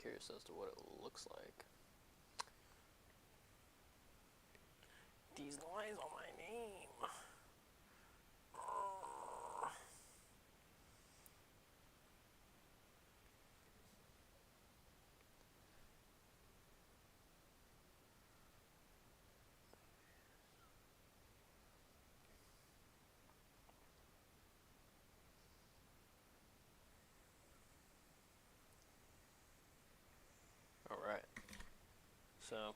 curious as to what it looks like. These lines on my name. Alright. So,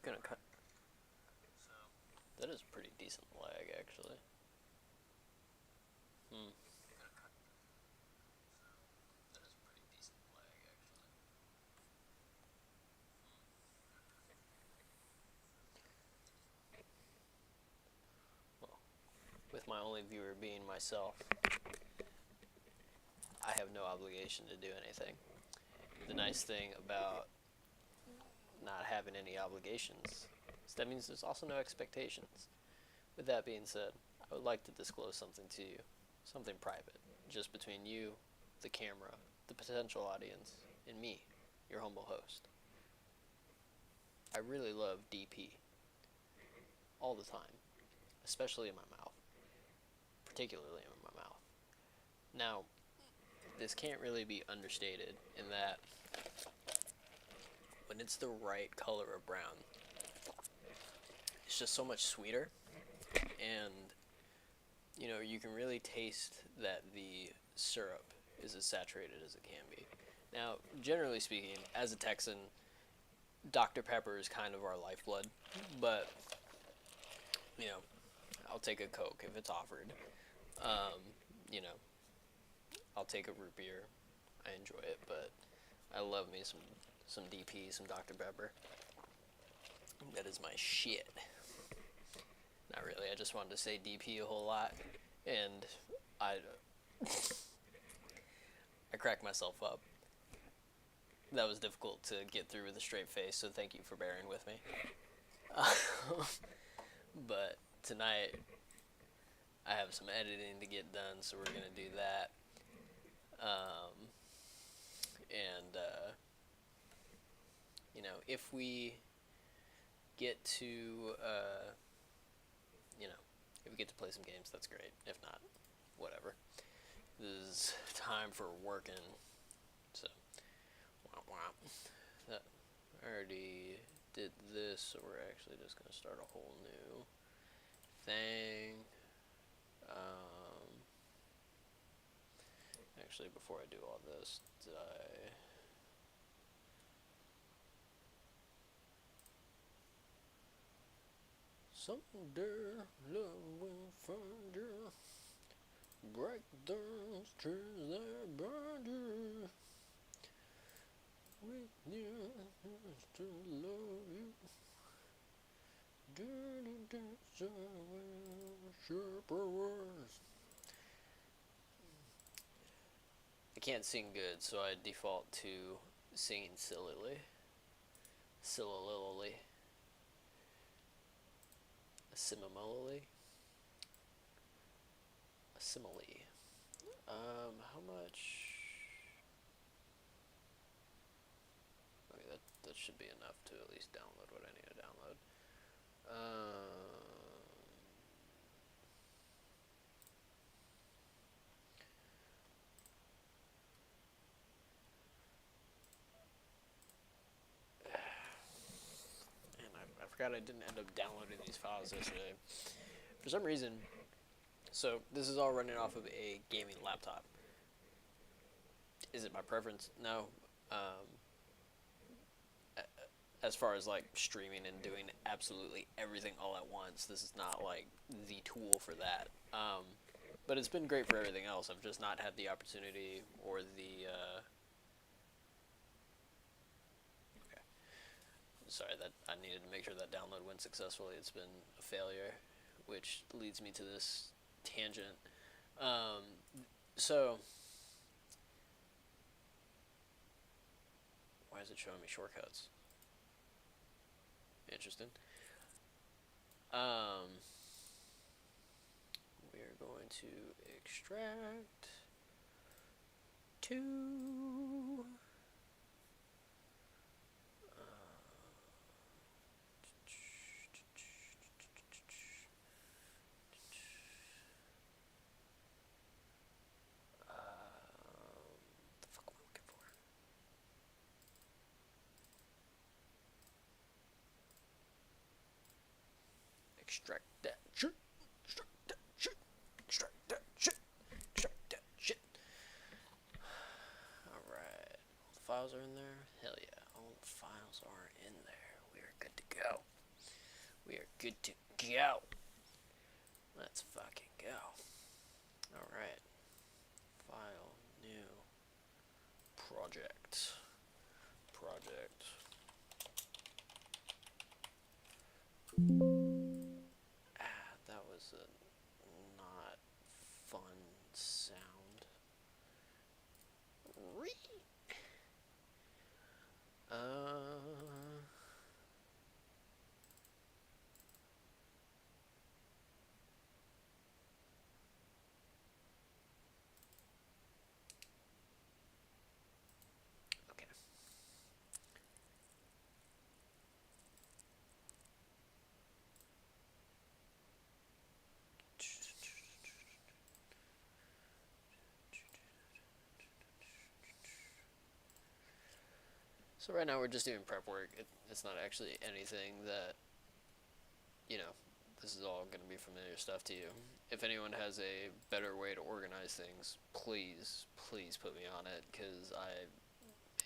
gonna cut. That is pretty decent lag, actually. Well, with my only viewer being myself, I have no obligation to do anything. The nice thing about not having any obligations is that means there's also no expectations. With that being said, I would like to disclose something to you, something private, just between you, the camera, the potential audience, and me, your humble host. I really love DP. All the time. Especially in my mouth. Particularly in my mouth. Now, this can't really be understated in that when it's the right color of brown, it's just so much sweeter, and you know, you can really taste that the syrup is as saturated as it can be. Now, generally speaking, as a Texan, Dr. Pepper is kind of our lifeblood, but you know, I'll take a Coke if it's offered. You know, I'll take a root beer. I enjoy it, but I love me some DP, some Dr. Pepper. That is my shit. Not really. I just wanted to say DP a whole lot, and I cracked myself up. That was difficult to get through with a straight face, so thank you for bearing with me. But tonight, I have some editing to get done, so we're gonna do that. And you know, if we get to you know, if we get to play some games, that's great. If not, whatever. This is time for working. So, womp womp. I already did this, so we're actually just gonna start a whole new thing. Actually, before I do all this, did I... Someday love will find you, break those trees that bind you. With you, to love you. Dirty days I will sharper words. I can't sing good, so I default to singing sillily. Sillily. A simile. A simile. How much? Okay, that should be enough to at least download what I need to download. I forgot I didn't end up downloading these files yesterday. For some reason, so this is all running off of a gaming laptop. Is it my preference? No. As far as like streaming and doing absolutely everything all at once, this is not like the tool for that. But it's been great for everything else. I've just not had the opportunity or the sorry, that I needed to make sure that download went successfully. It's been a failure, which leads me to this tangent. So, why is it showing me shortcuts? Interesting. We're going to extract two. The fuck am I looking for? Extract that shit. Extract that shit. Extract that shit. Extract that shit. Alright. All the files are in there? Hell yeah. All the files are in there. We are good to go. We are good to go. Let's fucking go. Alright. File, new, project. Project. That was a not fun sound. Okay. So right now we're just doing prep work. It's not actually anything that, you know, this is all going to be familiar stuff to you. If anyone has a better way to organize things, please, please put me on it, because I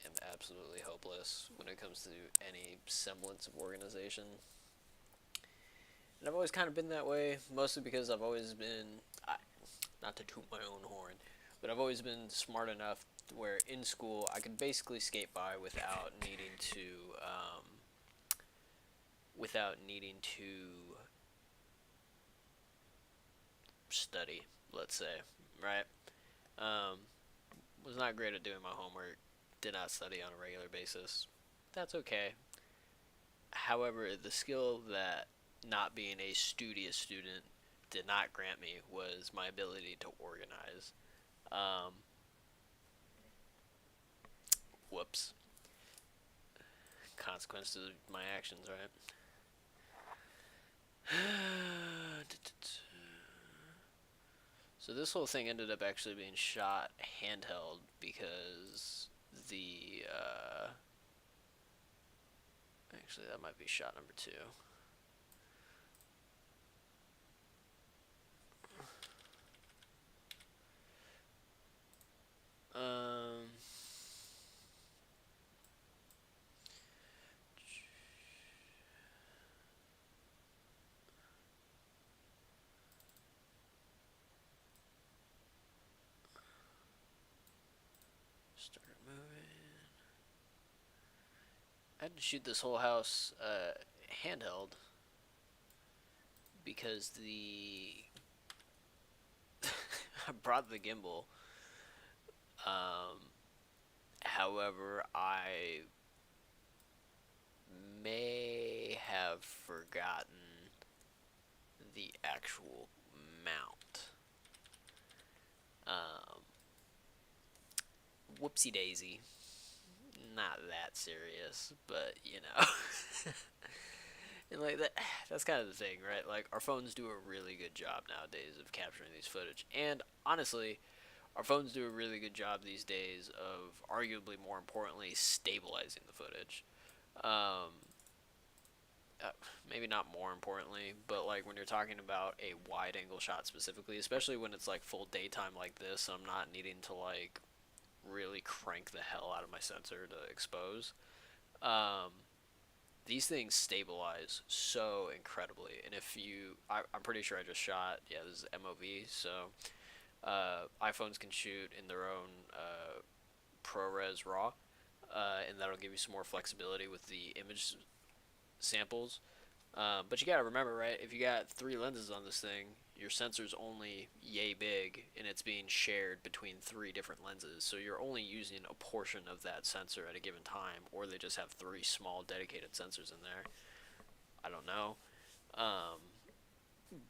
am absolutely hopeless when it comes to any semblance of organization. And I've always kind of been that way, mostly because I've always been, not to toot my own horn, but I've always been smart enough where in school I could basically skate by without needing to, study, let's say, right? Um, was not great at doing my homework, did not study on a regular basis. That's okay. However, the skill that not being a studious student did not grant me was my ability to organize. Um, Whoops. Consequences of my actions, right? So this whole thing ended up actually being shot handheld because actually that might be shot number 2. Um, Started moving. I had to shoot this whole house handheld because I brought the gimbal. However, I may have forgotten the actual mount. Whoopsie daisy. Not that serious, but you know. And like that's kind of the thing, right? Like our phones do a really good job nowadays of capturing these footage. And honestly, our phones do a really good job these days of arguably more importantly stabilizing the footage. Um, Maybe not more importantly, but like when you're talking about a wide angle shot specifically, especially when it's like full daytime like this, I'm not needing to like really crank the hell out of my sensor to expose. Um, these things stabilize so incredibly, and if I'm pretty sure I just shot. Yeah, this is MOV, so iPhones can shoot in their own ProRes RAW, and that'll give you some more flexibility with the image samples. But you gotta remember, right? If you got 3 lenses on this thing, your sensor's only yay big, and it's being shared between 3 different lenses. So you're only using a portion of that sensor at a given time, or they just have 3 small dedicated sensors in there. I don't know. Um,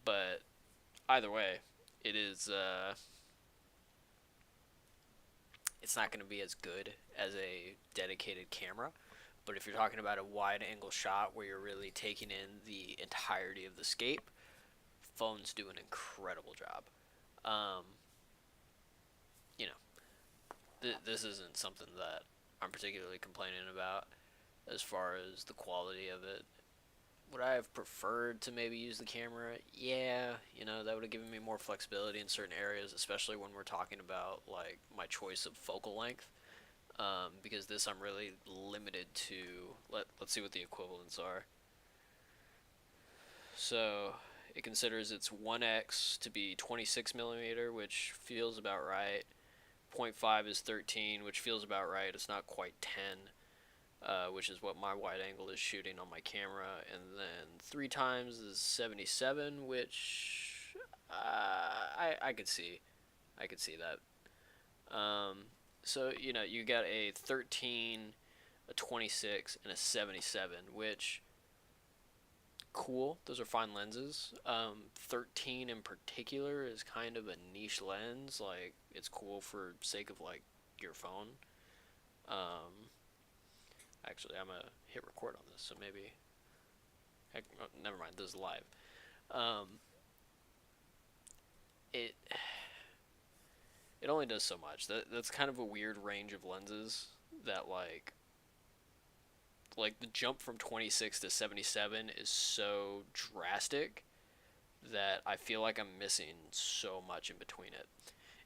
but either way, it is it's not going to be as good as a dedicated camera. But if you're talking about a wide angle shot where you're really taking in the entirety of the scape, phones do an incredible job. Um, you know, this isn't something that I'm particularly complaining about as far as the quality of it. Would I have preferred to maybe use the camera? Yeah, that would have given me more flexibility in certain areas, especially when we're talking about like my choice of focal length. Because this I'm really limited to. Let's see what the equivalents are. So it considers its 1x to be 26 millimeter, which feels about right. 0.5 is 13, which feels about right. It's not quite 10, which is what my wide angle is shooting on my camera. And then 3 times is 77, which I could see. I could see that. So, you got a 13, a 26, and a 77, which, cool. Those are fine lenses. 13 in particular is kind of a niche lens. Like, it's cool for sake of, like, your phone. Actually, I'm going to hit record on this, so maybe... Heck, oh, never mind, this is live. It only does so much. That's kind of a weird range of lenses that, like the jump from 26 to 77 is so drastic that I feel like I'm missing so much in between it.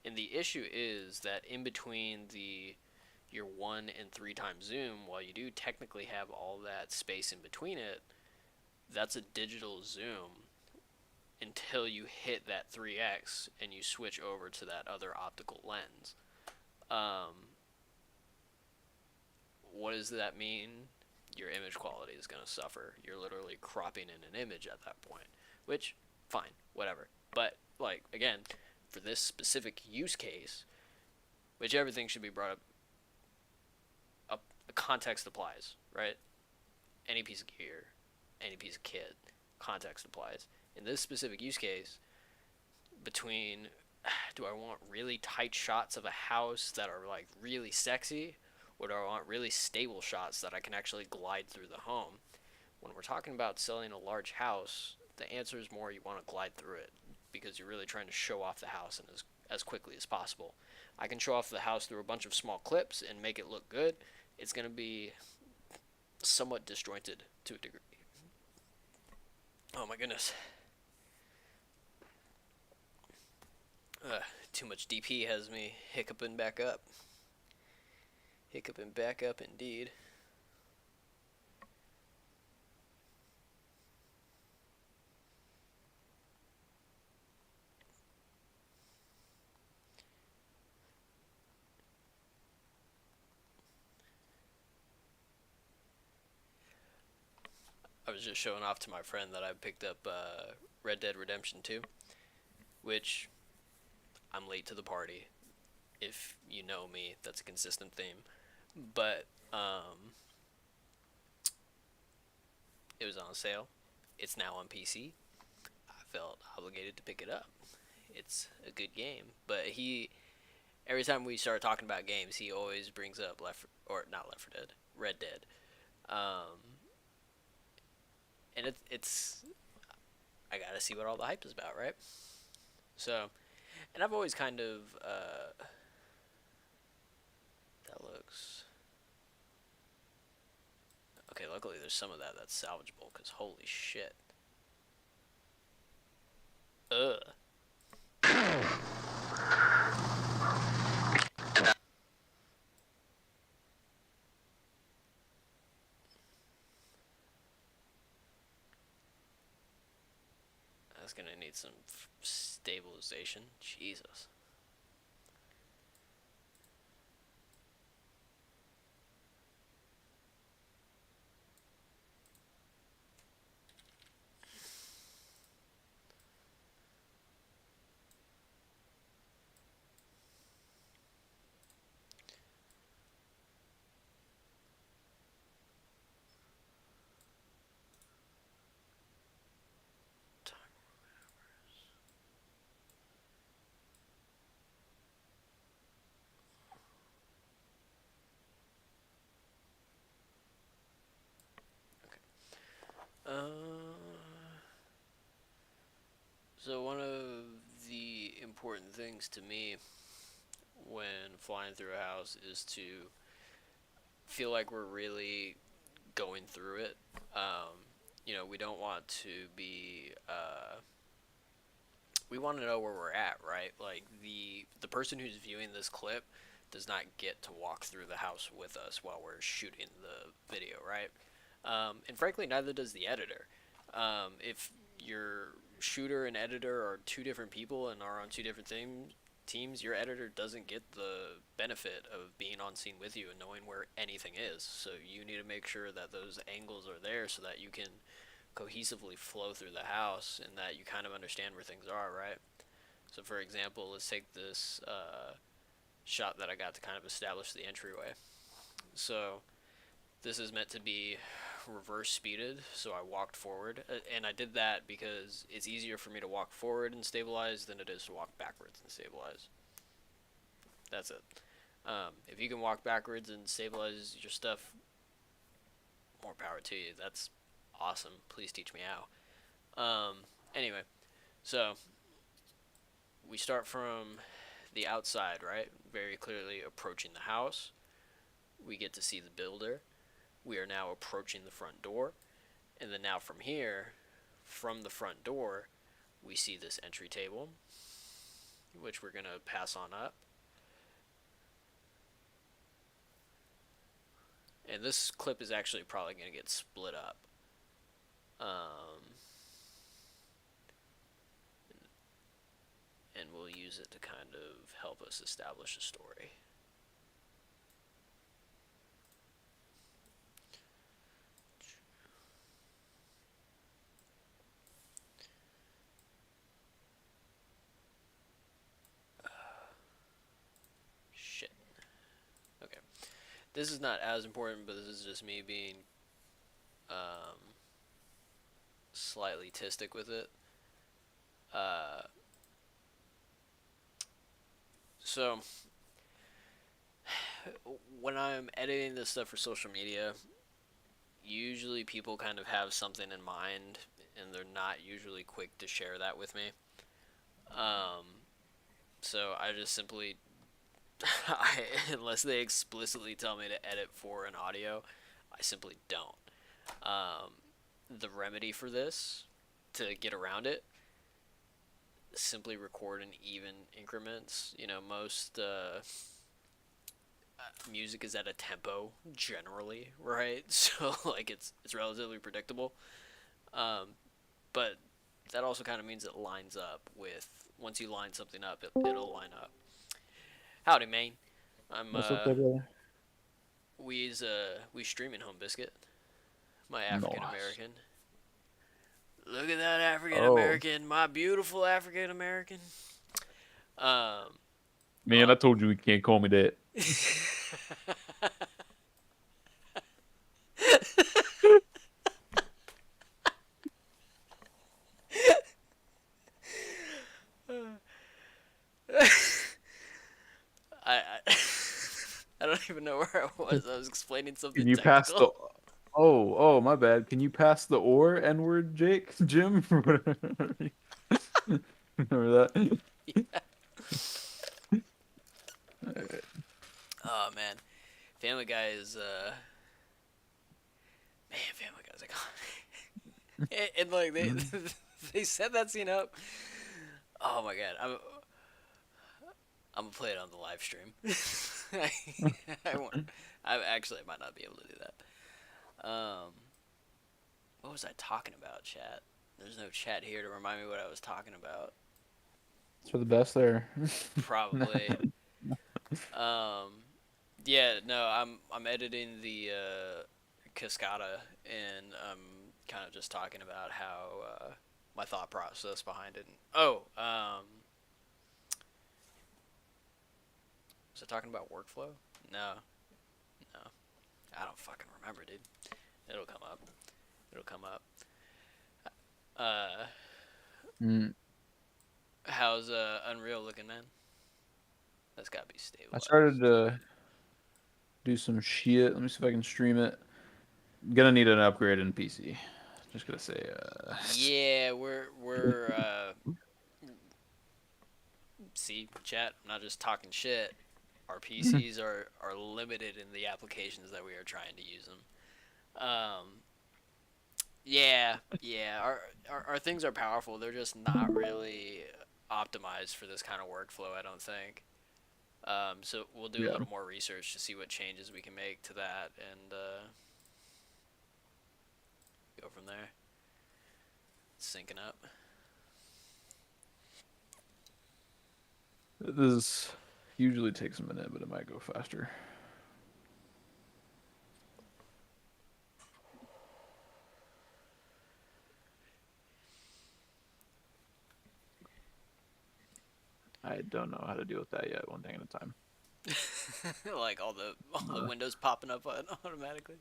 And the issue is that in between your 1 and 3 times zoom, while you do technically have all that space in between it, that's a digital zoom until you hit that 3x and you switch over to that other optical lens. What does that mean? Your image quality is going to suffer. You're literally cropping in an image at that point, which, fine, whatever. But, like, again, for this specific use case, which everything should be brought up, context applies, right? Any piece of gear, any piece of kit, context applies. In this specific use case, between, do I want really tight shots of a house that are, like, really sexy, or do I want really stable shots that I can actually glide through the home? When we're talking about selling a large house, the answer is more you want to glide through it because you're really trying to show off the house and as quickly as possible. I can show off the house through a bunch of small clips and make it look good. It's going to be somewhat disjointed to a degree. Oh my goodness. Too much DP has me hiccuping back up. Hiccuping back up indeed. I was just showing off to my friend that I picked up Red Dead Redemption 2, which I'm late to the party. If you know me, that's a consistent theme. But it was on sale. It's now on PC. I felt obligated to pick it up. It's a good game, but every time we start talking about games, he always brings up not Left 4 Dead, Red Dead. And it's I gotta see what all the hype is about, right? So, and I've always kind of that looks okay. Luckily, there's some of that's salvageable, cause holy shit. Ugh. That's gonna need some stabilization. Jesus. So one of the important things to me when flying through a house is to feel like we're really going through it. We don't want to be. We want to know where we're at, right? Like the person who's viewing this clip does not get to walk through the house with us while we're shooting the video, right? And frankly, neither does the editor. If your shooter and editor are two different people and are on two different teams, your editor doesn't get the benefit of being on scene with you and knowing where anything is. So you need to make sure that those angles are there so that you can cohesively flow through the house and that you kind of understand where things are, right? So, for example, let's take this shot that I got to kind of establish the entryway. So, this is meant to be reverse speeded, so I walked forward. And I did that because it's easier for me to walk forward and stabilize than it is to walk backwards and stabilize. That's it. If you can walk backwards and stabilize your stuff, more power to you. That's awesome. Please teach me how. Anyway, so we start from the outside, right? Very clearly approaching the house. We get to see the builder. We are now approaching the front door. And then now from here, from the front door, we see this entry table, which we're going to pass on up. And this clip is actually probably going to get split up. And we'll use it to kind of help us establish a story. Shit. Okay. This is not as important, but this is just me being slightly tistic with it. So when I'm editing this stuff for social media, usually people kind of have something in mind and they're not usually quick to share that with me. So I just simply, unless they explicitly tell me to edit for an audio, I simply don't. The remedy for this, to get around it, simply record in even increments. Most music is at a tempo generally, right? So like it's relatively predictable. But that also kind of means it lines up with once you line something up, it'll line up. Howdy, man. I'm What's up there, brother? we streaming Home Biscuit. My African Nice. American. Look at that African Oh, American, my beautiful African American. Um, man, well, I told you you can't call me that. I I don't even know where I was. I was explaining Can something you pass technical. the? Oh, my bad. Can you pass the or N word, Jake? Jim? Remember that? Yeah. Oh man, Family Guy is man, Family Guy's iconic. And like they they set that scene up. Oh my god, I'm gonna play it on the live stream. I won't. I might not be able to do that. What was I talking about, chat? There's no chat here to remind me what I was talking about. It's for the best there. Probably. Um, yeah, no, I'm editing the Cascada, and I'm kind of just talking about how my thought process behind it. Oh, was I talking about workflow? No, no, I don't fucking remember, dude. It'll come up. It'll come up. Uh, Mm. how's Unreal looking, man? That's gotta be I started stabilized. to do some shit. Let me see if I can stream it. Gonna need an upgrade in PC. Just gonna say, Yeah, we're see, chat. I'm not just talking shit. Our PCs are limited in the applications that we are trying to use them. Yeah, yeah. Our things are powerful. They're just not really optimized for this kind of workflow. I don't think. So we'll do a yeah. little more research to see what changes we can make to that and go from there. Syncing up. This usually takes a minute, but it might go faster. I don't know how to deal with that yet. One thing at a time. Like all the Uh, windows popping up automatically.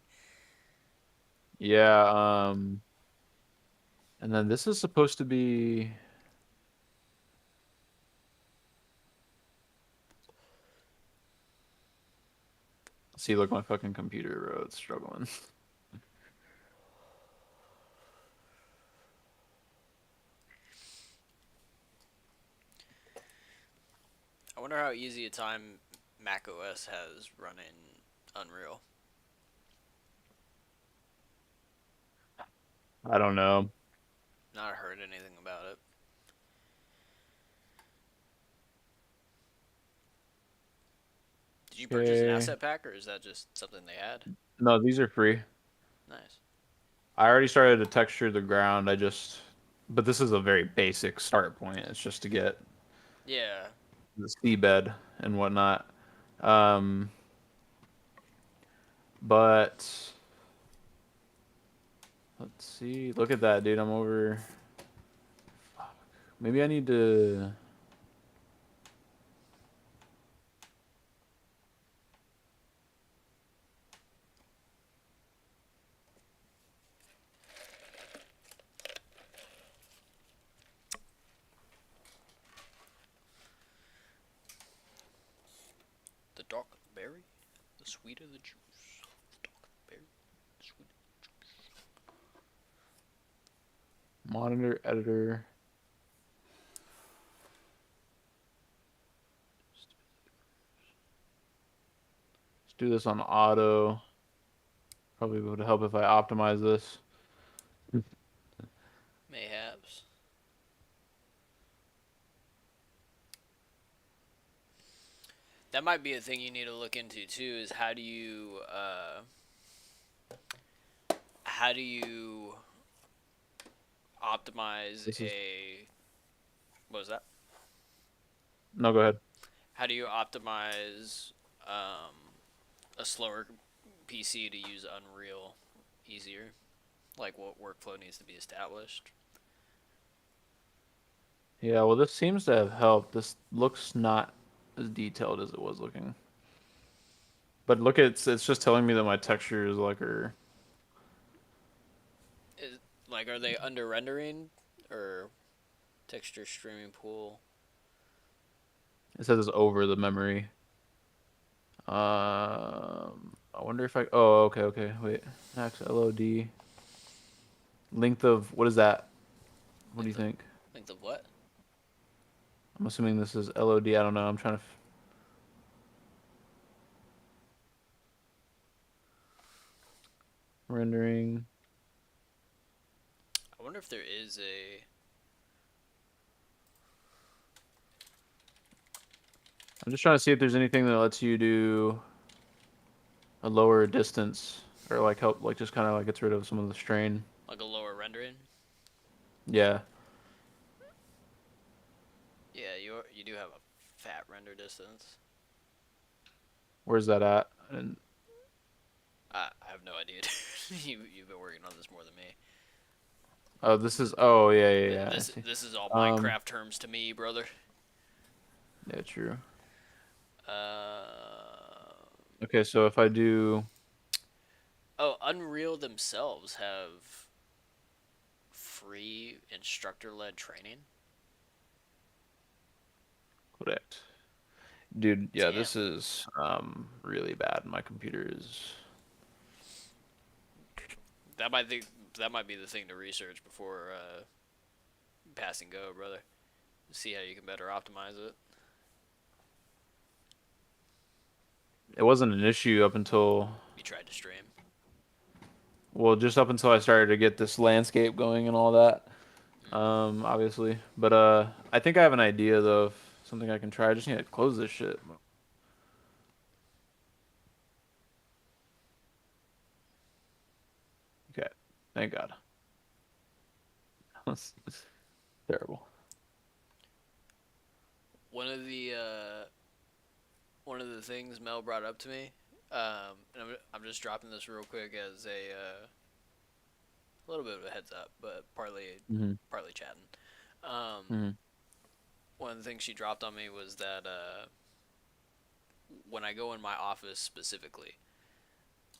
yeah. And then this is supposed to be. See, look, my fucking computer, bro. It's struggling. I wonder how easy a time Mac OS has running Unreal. I don't know. Not heard anything about it. Did you purchase an Okay. asset pack or is that just something they had? No, these are free. Nice. I already started to texture the ground. But this is a very basic start point. It's just to get Yeah. the seabed and whatnot. Um, but let's see. Look at that, dude. I'm over. Fuck. Maybe I need to. The darker the berry, the sweeter the juice. The darker the berry, the sweeter the juice. Monitor editor. Let's do this on auto. Probably would help if I optimize this. Mayhaps. That might be a thing you need to look into too. Is how do you optimize This is a what was that? no. Go ahead. How do you optimize a slower PC to use Unreal easier? Like what workflow needs to be established? Yeah. Well, this seems to have helped. This looks not as detailed as it was looking. But look, it's just telling me that my texture is like or Is, like, are they under rendering or texture streaming pool? it says it's over the memory. I wonder if I. Oh, okay, okay. Wait, max LOD length of what is that? What do you Length of think? length of what? I'm assuming this is LOD. I don't know. I'm trying to. Rendering. I wonder if there is a. I'm just trying to see if there's anything that lets you do a lower distance or like help, like just kind of like gets rid of some of the strain. Like a lower rendering. Yeah. Yeah, you do have a fat render distance. Where's that at? And I have no idea. You've been working on this more than me. oh, this is. Oh, yeah, yeah, Th- yeah. I This see. this is all Um. Minecraft terms to me, brother. Yeah, true. Uh, Okay, so if I do oh, Unreal themselves have free instructor-led training. correct. Dude, yeah, Damn, this is really bad. My computer is that might that might be the thing to research before passing go, brother. See how you can better optimize it. It wasn't an issue up until, You tried to stream. well, just up until I started to get this landscape going and all that. Mm. Obviously, but I think I have an idea though of something I can try. I just need to close this shit. Okay, thank God. That's terrible. One of the one of the things Mel brought up to me, and I'm just dropping this real quick as a little bit of a heads up, but Hmm. partly chatting. Um, Hmm. One of the things she dropped on me was that when I go in my office specifically,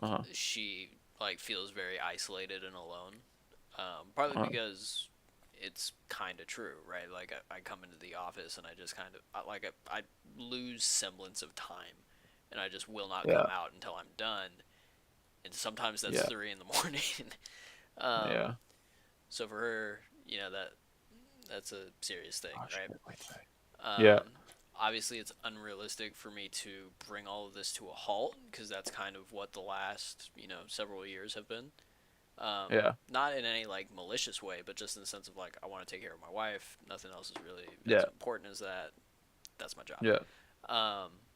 Uh-huh. she like feels very isolated and alone. Partly Uh-huh. because it's kind of true, right? Like I come into the office and I just kind of I lose semblance of time, and I just will not come Yeah. out until I'm done. And sometimes that's Yeah. 3 in the morning. um, Yeah. so for her, that's a serious thing, Oh right? shit. Wait, wait. Yeah. Um, Obviously, it's unrealistic for me to bring all of this to a halt because that's kind of what the last several years have been. Yeah. Not in any like malicious way, but just in the sense of like I want to take care of my wife. Nothing else is really as Yeah. important as that. That's my job. Yeah. Um,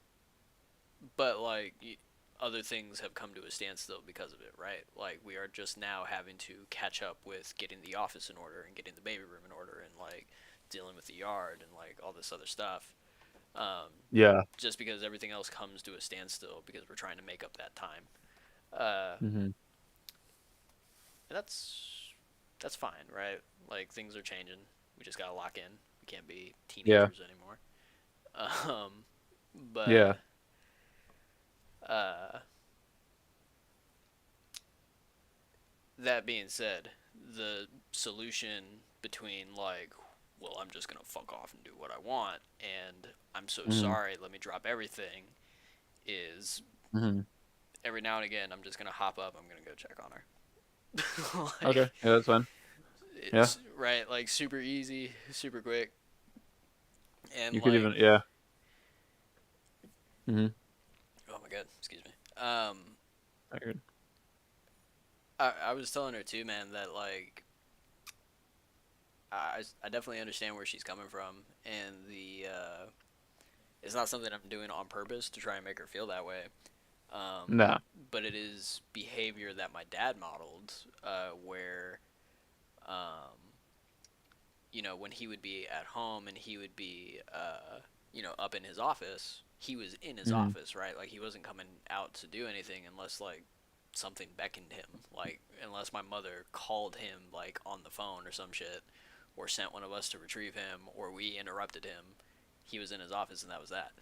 but like other things have come to a standstill because of it, right? Like we are just now having to catch up with getting the office in order and getting the baby room in order and like dealing with the yard and like all this other stuff. Um, Yeah. just because everything else comes to a standstill because we're trying to make up that time. Uh, Hmm. and that's fine, right? Like things are changing. We just gotta lock in. We can't be Yeah. teenagers anymore. Um, but Yeah. uh, that being said, the solution between like, well, I'm just gonna fuck off and do what I want, and I'm so Hmm. sorry, let me drop everything, is Hmm. every now and again I'm just gonna hop up. I'm gonna go check on her. Okay. Like Yeah, that's fine. Yeah. it's right, like super easy, super quick, and You could like, even, yeah. Hmm. oh my god, excuse me. I could. I was telling her too, man, that like I definitely understand where she's coming from, and it's not something I'm doing on purpose to try and make her feel that way. Um, Nah. but it is behavior that my dad modeled, where um, when he would be at home and he would be up in his office, he was in his Hmm. office, right? Like he wasn't coming out to do anything unless like something beckoned him, like unless my mother called him like on the phone or some shit, or sent one of us to retrieve him, or we interrupted him. He was in his office and that was that.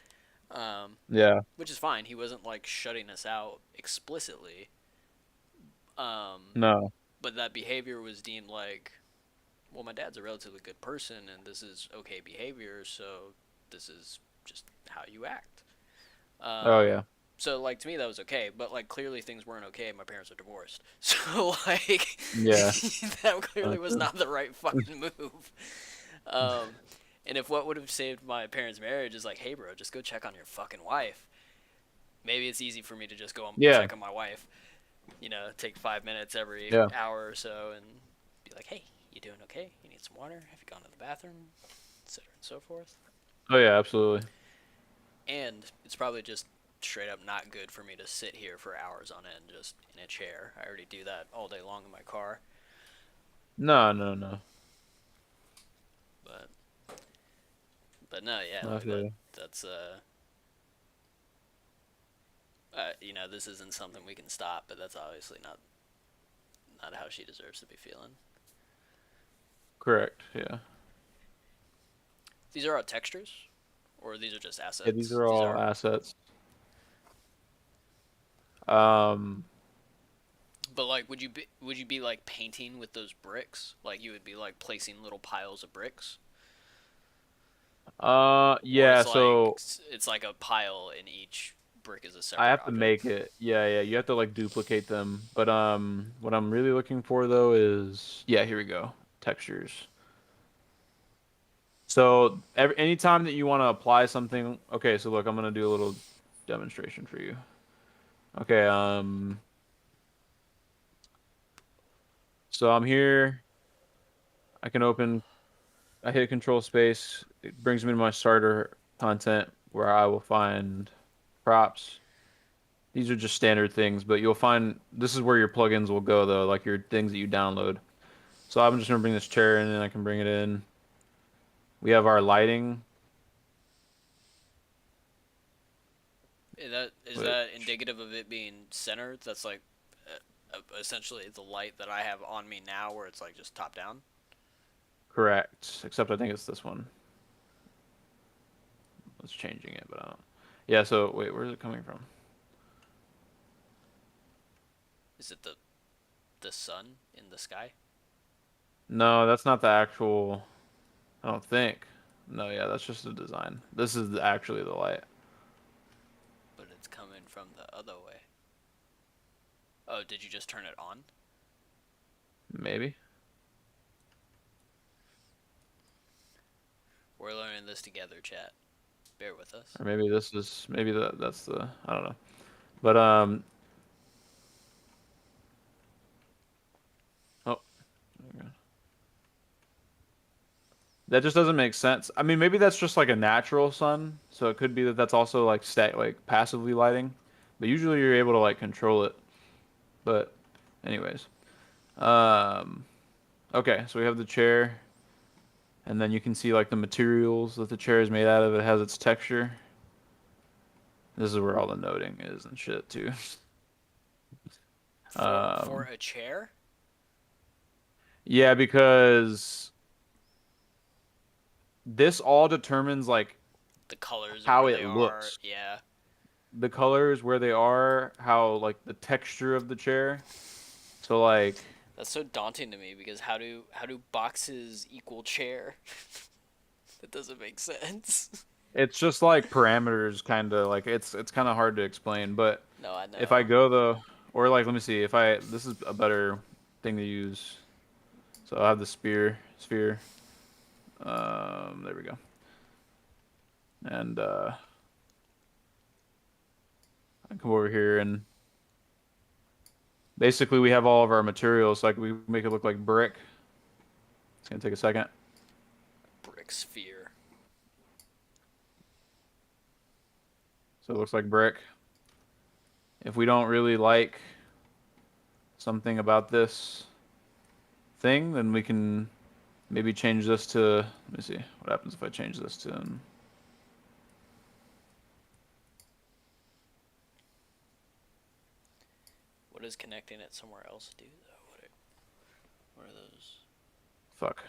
Um, Yeah. which is fine. He wasn't like shutting us out explicitly, um, No. but that behavior was deemed like, well, my dad's a relatively good person, and this is okay behavior, so this is just how you act. Oh Um, yeah. so like to me that was okay, but like clearly things weren't okay. My parents are divorced, so like Yeah. that clearly was Understood. not the right fucking move. Um, and if what would have saved my parents' marriage is like, hey, bro, just go check on your fucking wife. Maybe it's easy for me to just go and Yeah. check on my wife. Take 5 minutes every Yeah. hour or so and be like, hey, you doing okay? You need some water? Have you gone to the bathroom? Etc. and so forth. Oh yeah. Absolutely. And it's probably just straight up not good for me to sit here for hours on end just in a chair. I already do that all day long in my car. No. No. No. But no, yeah, I like feel you. that's this isn't something we can stop, but that's obviously not how she deserves to be feeling. Correct. Yeah. These are all textures, or these are just Yeah. These assets. are These all are, assets. Um. but like, would you be like painting with those bricks? Like you would be like placing little piles of bricks, or Yeah. So it's like a pile in each brick is a I separate have to object. make it. Yeah, yeah. You have to like duplicate them. But what I'm really looking for though is yeah. Here we go. Textures. So anytime that you want to apply something, okay. So look, I'm gonna do a little demonstration for you. Okay. So I'm here. I can open. I hit Control Space. It brings me to my starter content where I will find props. These are just standard things, but you'll find this is where your plugins will go though, like your things that you download. So I'm just gonna bring this chair in and I can bring it in. We have our lighting, Is that which indicative of it being centered? That's like essentially the light that I have on me now, where it's like just top down. correct. Except I think it's this one. It's changing it, but I don't. Yeah, so wait, where is it coming from? Is it the sun in the sky? No, that's not the actual. I don't think. No, yeah, that's just a design. This is actually the light. But it's coming from the other way. Oh, did you just turn it on? Maybe. We're learning this together, chat. Bear with us. Or maybe this is maybe that's the I don't know. But oh, okay. That just doesn't make sense. I mean, maybe that's just like a natural sun, so it could be that that's also like like passively lighting. But usually you're able to like control it. But anyways. Um okay, so we have the chair and then you can see like the materials that the chair is made out of. It has its texture. This is where all the noting is and shit too. For Um a chair, yeah, because this all determines like the colors and how where it they are. looks. Yeah, The colors where they are, how like the texture of the chair. So like that's so daunting to me because how do boxes equal chair? That doesn't make sense. it's just like parameters kind of like it's kind of hard to explain, but No, I if I know. go though or like let me see if I this is a better thing to use. So I have the sphere. There we go. And I come over here and basically we have all of our materials like we make it look like brick. It's gonna take a second. Brick sphere. So it looks like brick. If we don't really like something about this thing, then we can maybe change this to, let me see, what happens if I change this to, What does connecting it somewhere else do though? What are those? fuck,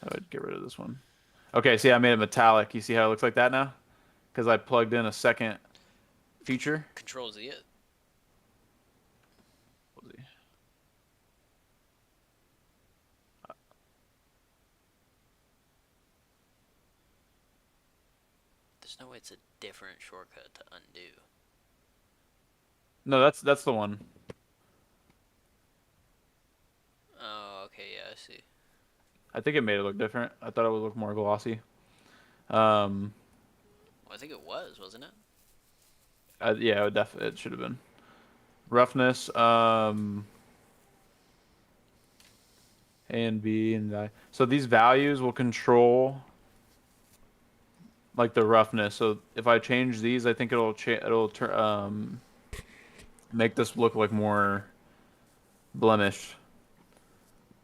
I would get rid of this one. Okay, see, I made it metallic. You see how it looks like that now? Because I plugged in a second feature. Control Z it. Let's see. There's no way it's a different shortcut to undo. No, that's the one. Oh, okay, yeah, I see. I think it made it look different. I thought it would look more glossy. Um, Well, I think it was, wasn't it? yeah, it should have been. Roughness, A and B and I. So these values will control like the roughness. So if I change these, I think it'll make this look like more blemished.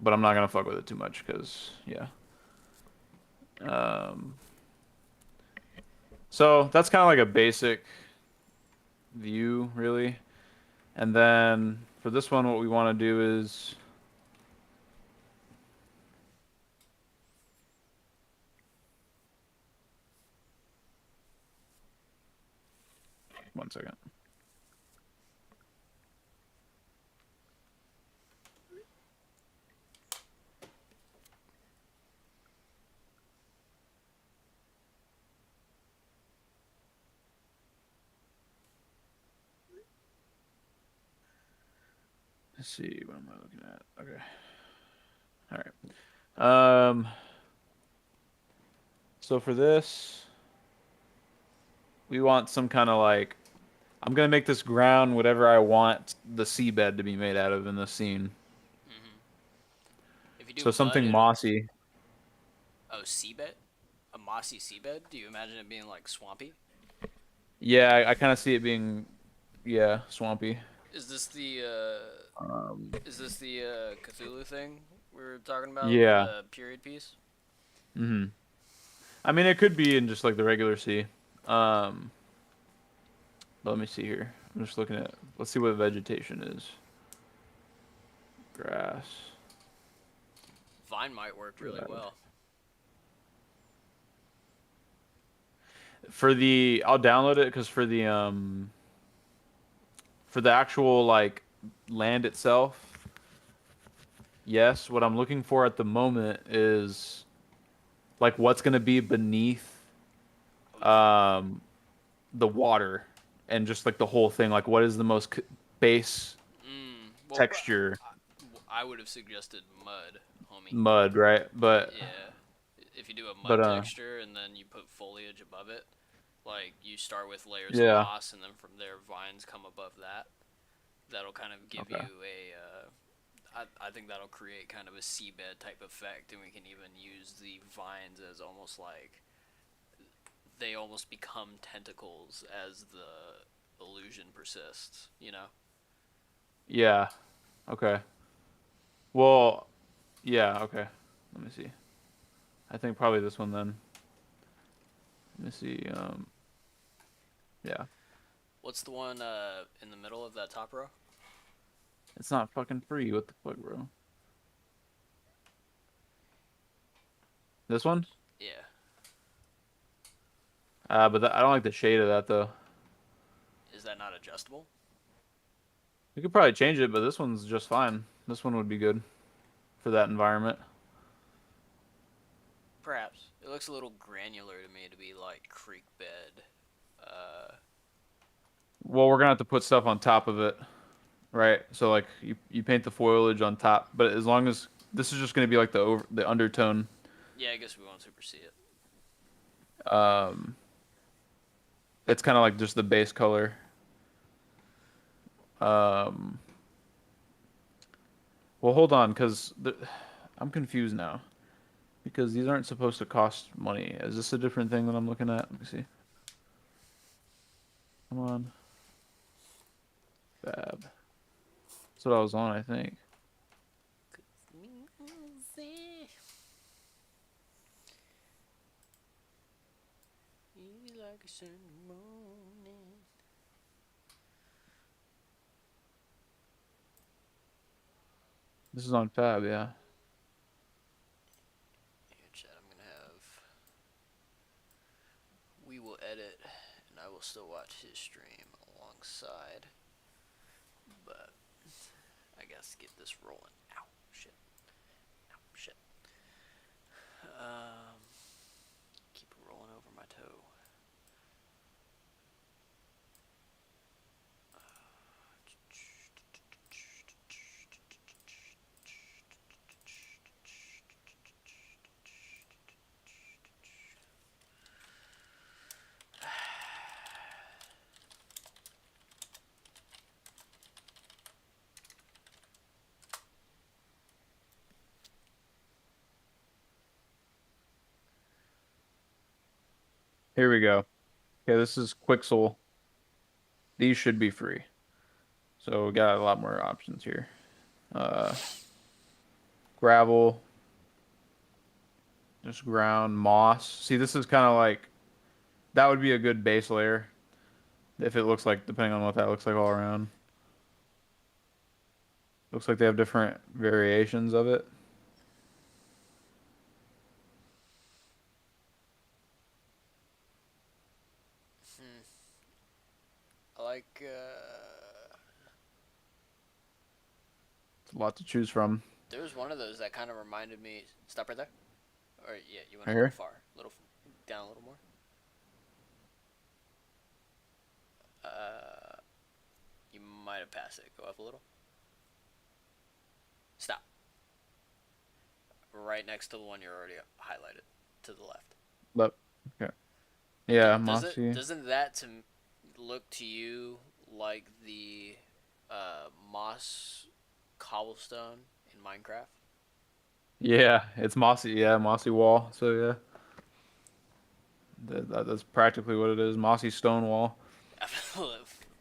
But I'm not gonna fuck with it too much because yeah. Um, so that's kind of like a basic view, really. And then for this one, what we want to do is one second. Let's see. What am I looking at? Okay. All right. So for this, we want some kind of like. I'm gonna make this ground whatever I want the seabed to be made out of in this scene. Hmm. If you do So mud, something it'll. mossy. Oh, seabed? A mossy seabed? Do you imagine it being like swampy? Yeah, I kind of see it being, yeah, swampy. Is this the Um, Cthulhu thing we were talking about? yeah. The period piece? Hmm. I mean, it could be in just like the regular sea. Um, let me see here. I'm just looking at. Let's see what vegetation is. Grass. Vine might work really Grass. well. For the, I'll download it because for the actual like land itself, yes. What I'm looking for at the moment is like what's gonna be beneath Oh, um the water and just like the whole thing. Like what is the most base well, texture? I would have suggested mud, homie. Mud, right? Yeah. If you do a But mud texture and then you put foliage above it, like you start with layers of yeah. moss and then from there vines come above that, that'll kind of give Okay. you a. I think that'll create kind of a seabed type effect, and we can even use the vines as almost like they almost become tentacles as the illusion persists, you know? Yeah. Okay. Well, yeah, okay. Let me see. I think probably this one then. Let me see. Yeah. What's the one in the middle of that top row? It's not fucking free. What the fuck, bro? This one? Yeah. But I don't like the shade of that though. Is that not adjustable? We could probably change it, but this one's just fine. This one would be good for that environment. Perhaps. It looks a little granular to me to be like creek bed. Well, we're gonna have to put stuff on top of it, right? So like you paint the foliage on top, but as long as this is just gonna be like the undertone. Yeah, I guess we won't supersede it. Um, it's kind of like just the base color. Um, well, hold on, I'm confused now because these aren't supposed to cost money. Is this a different thing that I'm looking at? Let me see. Come on, Fab. That's what I was on, I think. Like a certain morning. This is on Fab, yeah. Here, chat, I'm gonna have. We will edit, and I will still watch his stream alongside. But I guess get this rolling. Ow, shit. Ow, shit. Um, keep it rolling over my toe. Here we go. Okay, this is Quixel. These should be free. So we got a lot more options here. Uh, gravel, just ground, moss. See, this is kind of like that would be a good base layer if it looks like, depending on what that looks like all around. Looks like they have different variations of it. I like. It's a lot to choose from. There was one of those that kind of reminded me. Stop right there. Or yeah, you went a Right little here. far, down a little more. You might have passed it. Go up a little. Stop. Right next to the one you're already highlighted to the left. But okay. Yeah, Does it mossy. doesn't that to look to you like the moss cobblestone in Minecraft? Yeah, it's mossy. Yeah, mossy wall. So yeah, that's practically what it is. Mossy stone wall,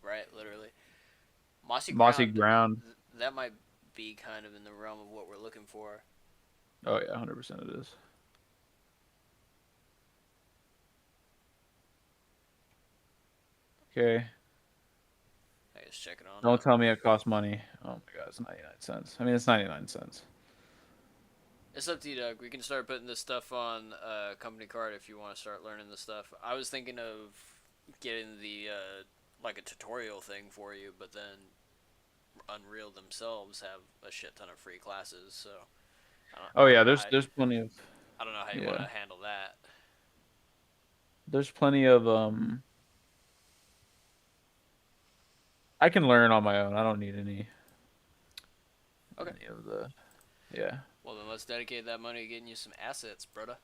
Right, literally. Mossy mossy ground. ground. That might be kind of in the realm of what we're looking for. Oh yeah, 100% it is. Okay. I just check it on Don't out. tell me it costs money. Oh my god, it's 99 cents. I mean, it's 99 cents. It's up to you, Doug. We can start putting this stuff on company card if you want to start learning this stuff. I was thinking of getting the like a tutorial thing for you, but then Unreal themselves have a shit ton of free classes, so Oh I yeah, don't know there's plenty of how you want yeah. to handle that. There's plenty of I can learn on my own. I don't need Okay, any of the yeah. well then let's dedicate that money to getting you some assets, brother.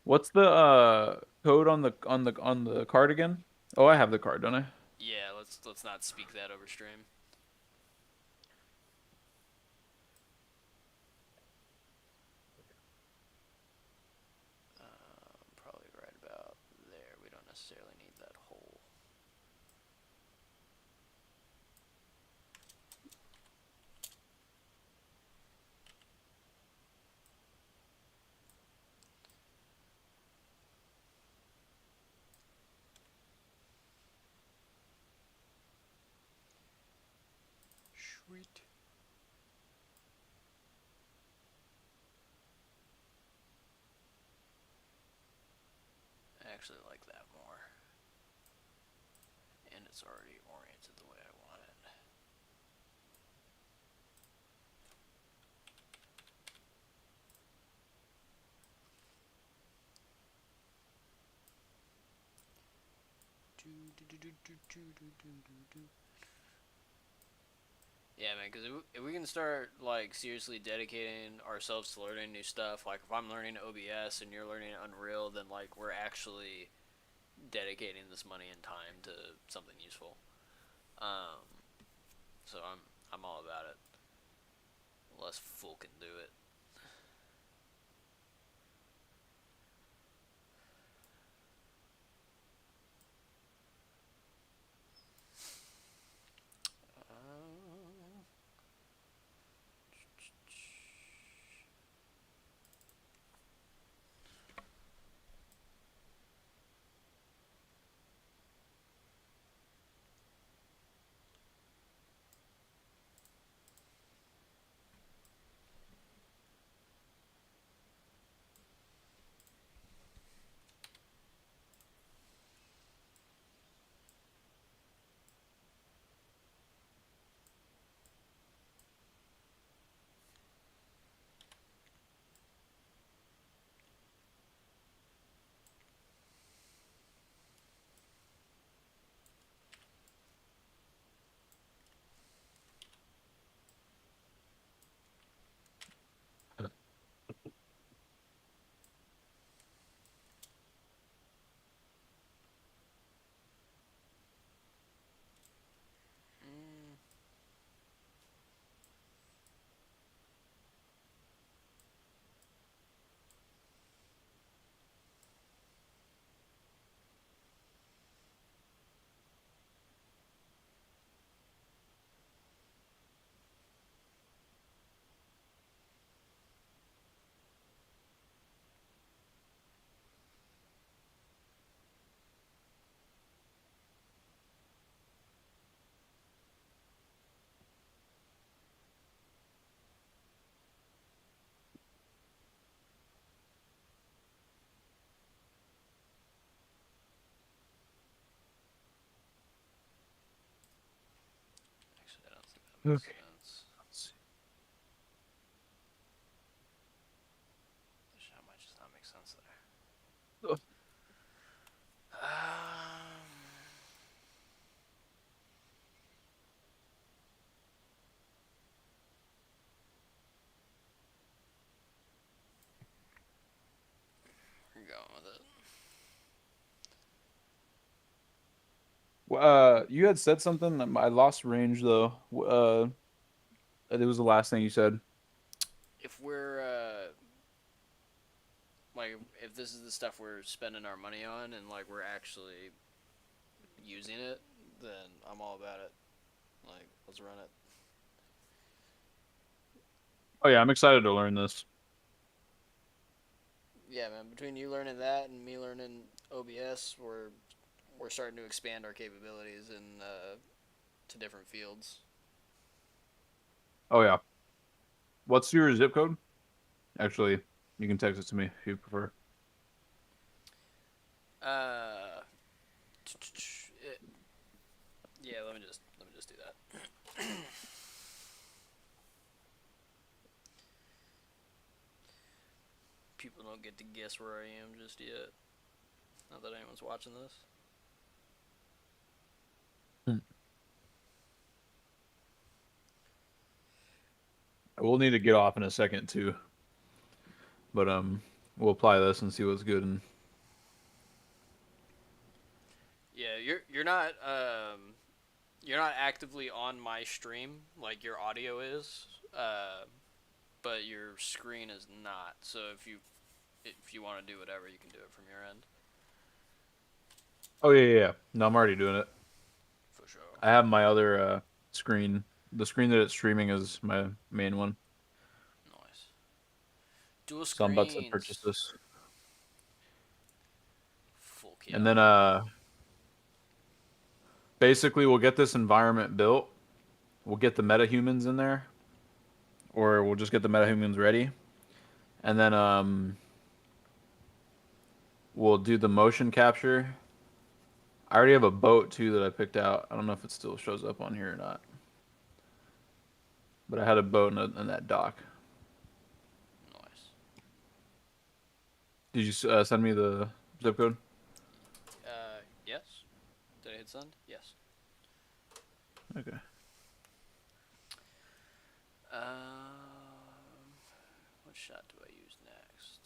What's the code on the card again? Oh, I have the card, don't I? Yeah, let's not speak that over stream. Probably right about there. We don't necessarily need that whole. Sweet. I actually like that more. And it's already oriented the way I want it. Yeah, man, because if we can start, like, seriously dedicating ourselves to learning new stuff, like, if I'm learning OBS and you're learning Unreal, then, like, we're actually dedicating this money and time to something useful. Um, so I'm all about it. Unless fool can do it. Uh, mm, actually, I don't think that makes Okay. sense. Let's How much does that make sense there? see. Um, you had said something. I lost range though. It was the last thing you said. If we're like, if this is the stuff we're spending our money on, and like we're actually using it, then I'm all about it. Like, let's run it. Oh yeah, I'm excited to learn this. Yeah, man. Between you learning that and me learning OBS, we're starting to expand our capabilities in to different fields. Oh yeah. What's your zip code? Actually, you can text it to me if you prefer. Uh, yeah. Let me just do that. People don't get to guess where I am just yet. Not that anyone's watching this. Hmm. We'll need to get off in a second too, but we'll apply this and see what's good. And Yeah, you're not actively on my stream like your audio is, uh, but your screen is not. So if you want to do whatever, you can do it from your end oh yeah, yeah, yeah. No, I'm already doing it. for sure. I have my other screen. The screen that it's streaming is my main one. Nice. Dual So I'm about to purchase screens. this. Full And then yeah. basically we'll get this environment built. We'll get the metahumans in there, or we'll just get the metahumans ready. And then we'll do the motion capture. I already have a boat too that I picked out. I don't know if it still shows up on here or not. But I had a boat in that dock. Nice. Did you send me the zip code? Yes. Did I hit send? Yes. Okay. What shot do I use next?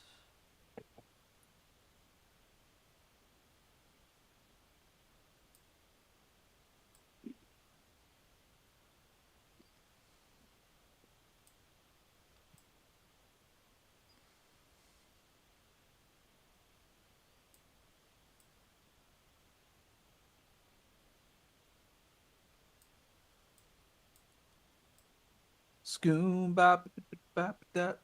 Scoom bop bop that.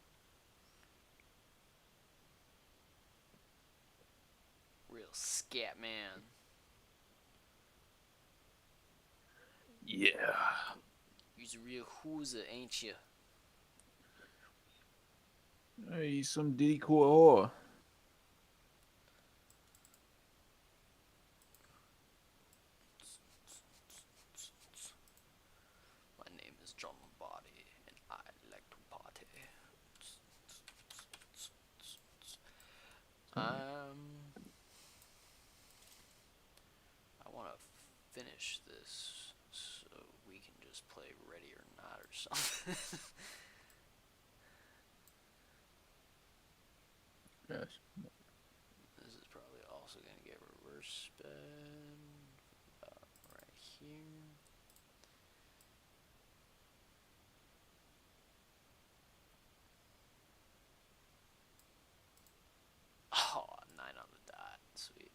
Real scat man. Yeah. You's a real hooser, ain't you? Hey, some Diddy cool. My name is John Lombardi, and I like to party. I want to finish this so we can just play Ready or Not or something. Yes. This is probably also going to get reverse spin right here. Oh, 9 on the dot. Sweet.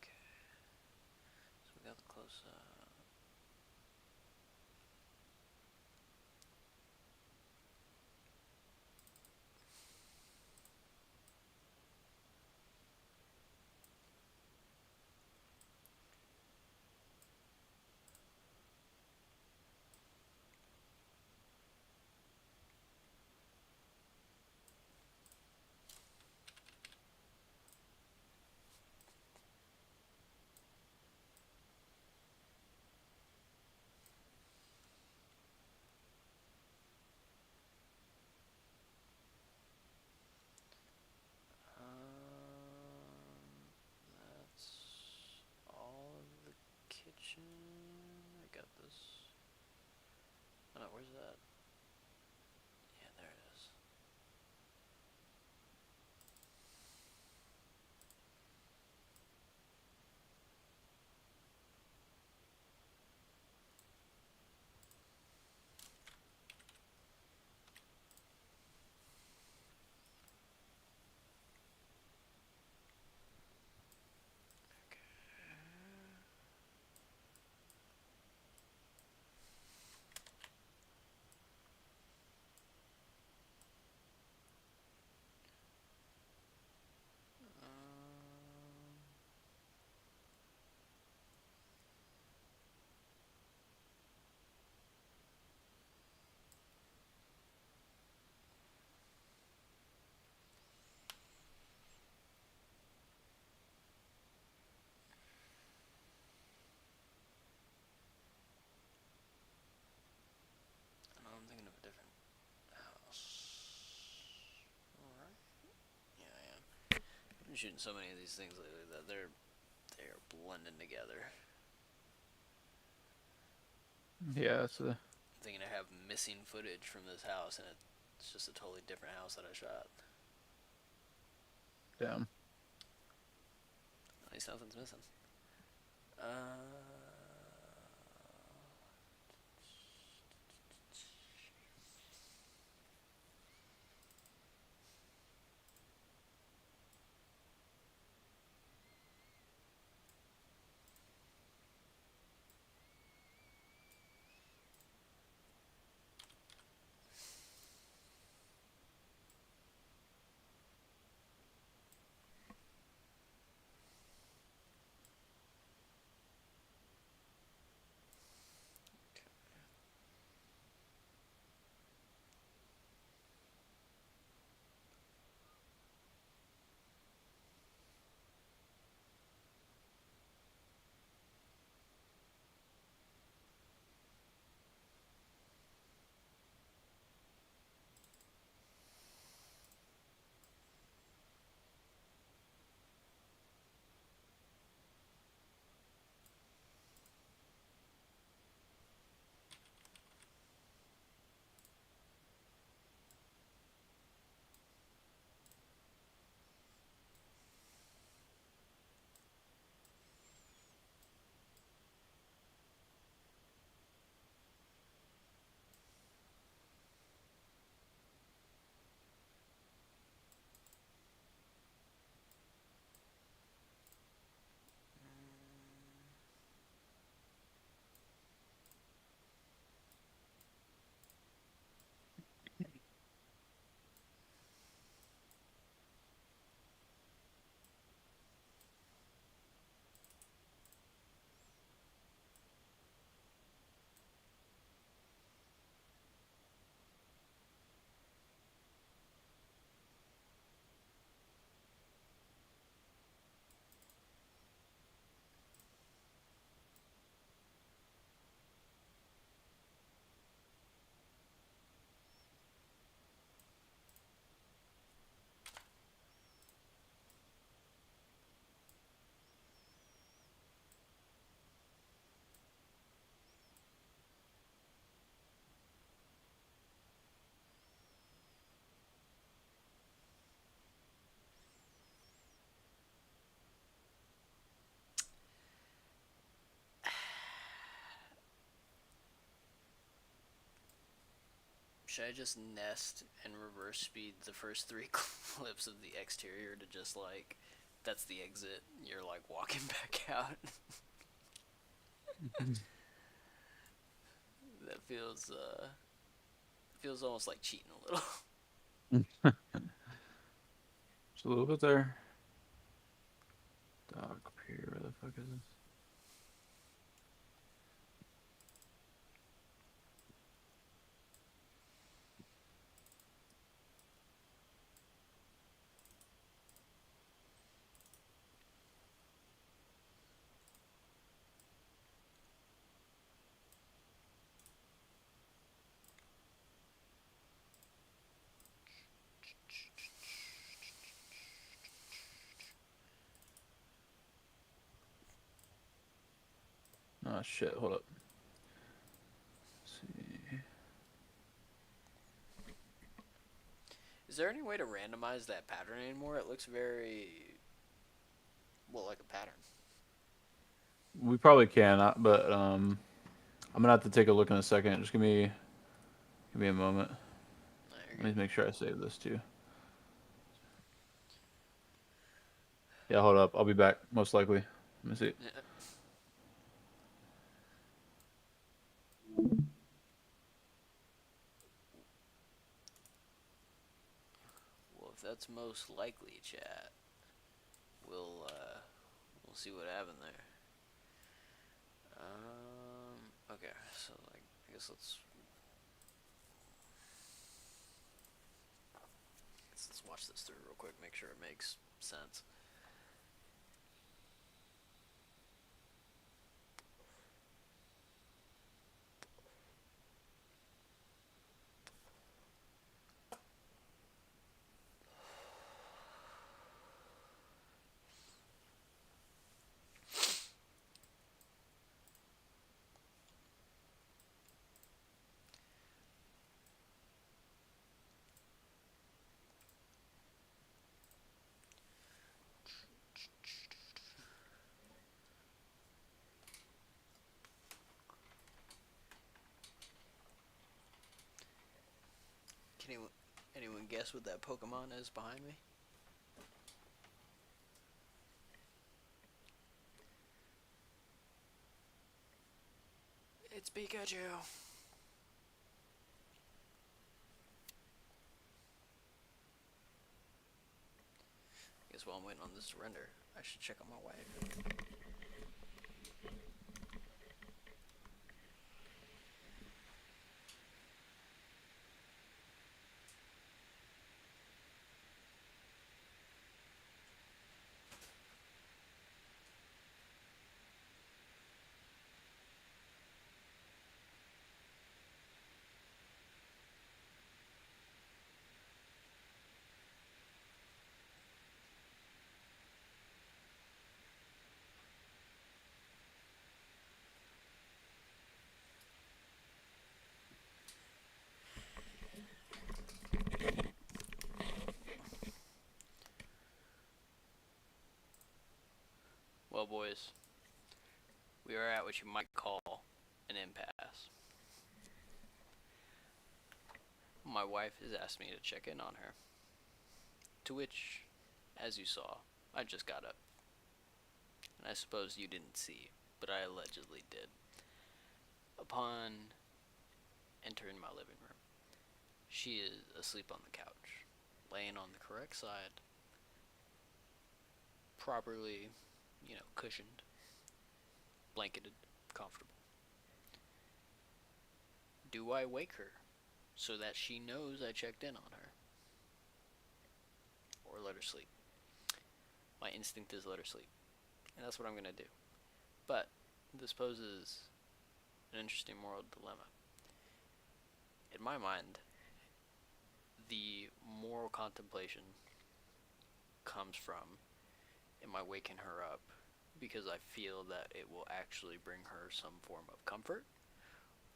Okay. So we got the close up. been shooting so many of these things lately that they're blending together. Yeah, it's a I'm thinking I have missing footage from this house, and it's just a totally different house that I shot. damn. At least nothing's missing. Uh, should I just nest and reverse speed the first three clips of the exterior to just like, that's the exit? You're like walking back out. That feels almost like cheating a little. Just a little bit there. Dog Pier, where the fuck is this? Oh shit, hold up. Let's see. Is there any way to randomize that pattern anymore? It looks very, well, like a pattern. We probably can, but I'm gonna have to take a look in a second. Just give me a moment. No, you're Let me good. make sure I save this too. Yeah, hold up. I'll be back, most likely. Let me see. Yeah. Well, if that's most likely, chat, we'll see what happened there. Okay, so like, I guess let's watch this through real quick, make sure it makes sense. Anyone guess what that Pokemon is behind me? It's Pikachu. I guess while I'm waiting on this to render, I should check on my wife. Well, boys, we are at what you might call an impasse. My wife has asked me to check in on her. To which, as you saw, I just got up. And I suppose you didn't see, but I allegedly did. Upon entering my living room, she is asleep on the couch, laying on the correct side, properly, cushioned, blanketed, comfortable. Do I wake her so that she knows I checked in on her? Or let her sleep? My instinct is let her sleep. And that's what I'm going to do. But this poses an interesting moral dilemma. In my mind, the moral contemplation comes from, am I waking her up because I feel that it will actually bring her some form of comfort?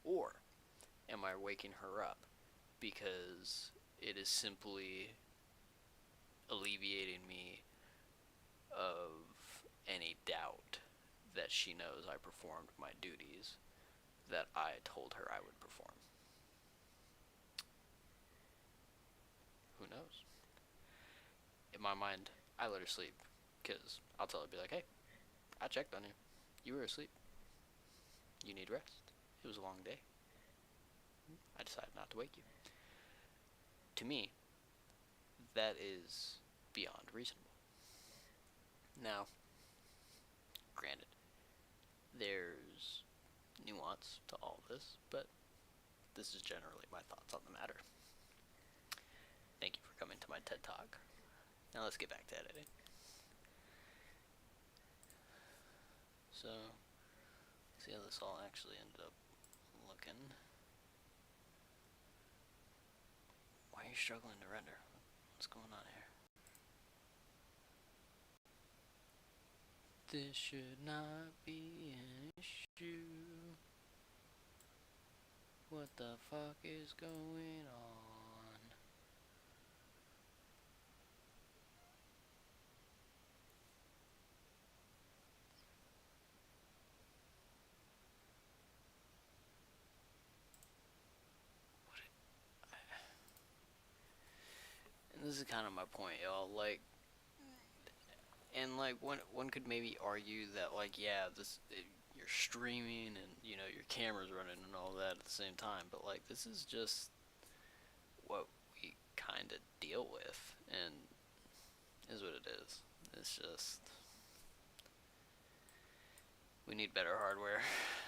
Or am I waking her up because it is simply alleviating me of any doubt that she knows I performed my duties that I told her I would perform? Who knows? In my mind, I let her sleep, because I'll tell her, be like, hey, I checked on you. You were asleep. You need rest. It was a long day. I decided not to wake you. To me, that is beyond reasonable. Now, granted, there's nuance to all this, but this is generally my thoughts on the matter. Thank you for coming to my TED Talk. Now let's get back to editing. So, see how this all actually ended up looking. Why are you struggling to render? What's going on here? This should not be an issue. What the fuck is going on? And this is kind of my point, y'all. One could maybe argue that, yeah, you're streaming and, your camera's running and all that at the same time, but, this is just what we kind of deal with, and is what it is. It's just, we need better hardware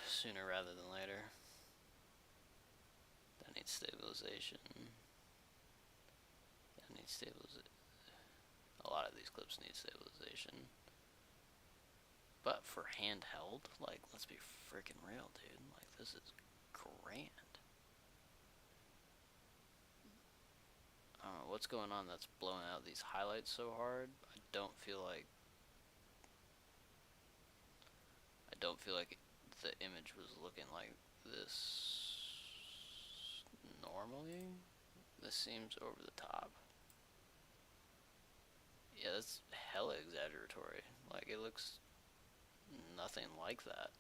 sooner rather than later. That needs stabilization. That needs stabilization. A lot of these clips need stabilization. But for handheld, let's be freaking real, dude. This is grand. I don't know what's going on that's blowing out these highlights so hard. I don't feel like the image was looking like this normally. This seems over the top. Yeah, that's hella exaggeratory. It looks nothing like that.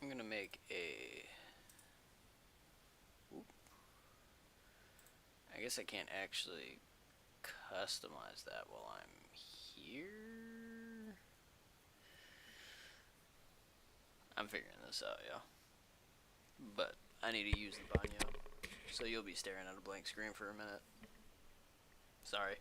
I'm gonna make a. Oop. I guess I can't actually customize that while I'm here. I'm figuring this out, yeah. But I need to use the Banyo, so you'll be staring at a blank screen for a minute. Sorry.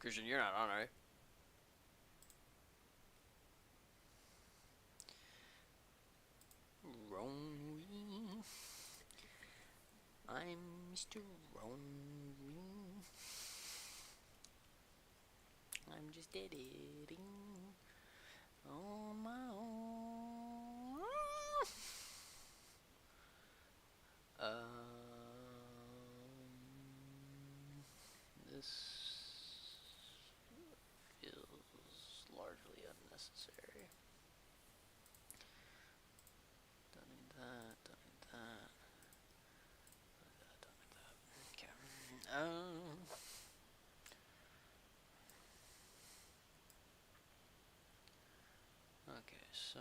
Christian, you're not on, right? Ronwy. I'm Mr. Ronwy. I'm just editing on my own. This feels largely unnecessary. Don't need that, don't need that. Don't need that. Okay. Okay, so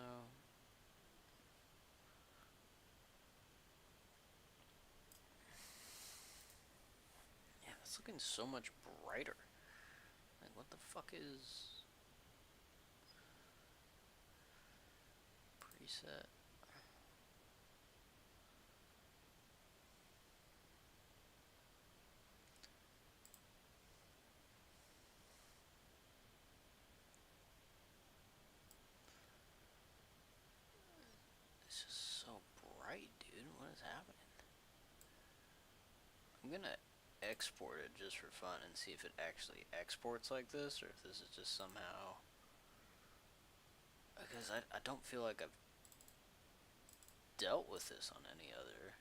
yeah, it's looking so much brighter. Like, what the fuck is preset? It's just so bright, dude. What is happening? I'm gonna export it just for fun and see if it actually exports like this, or if this is just somehow... Because I don't feel like I've dealt with this on any other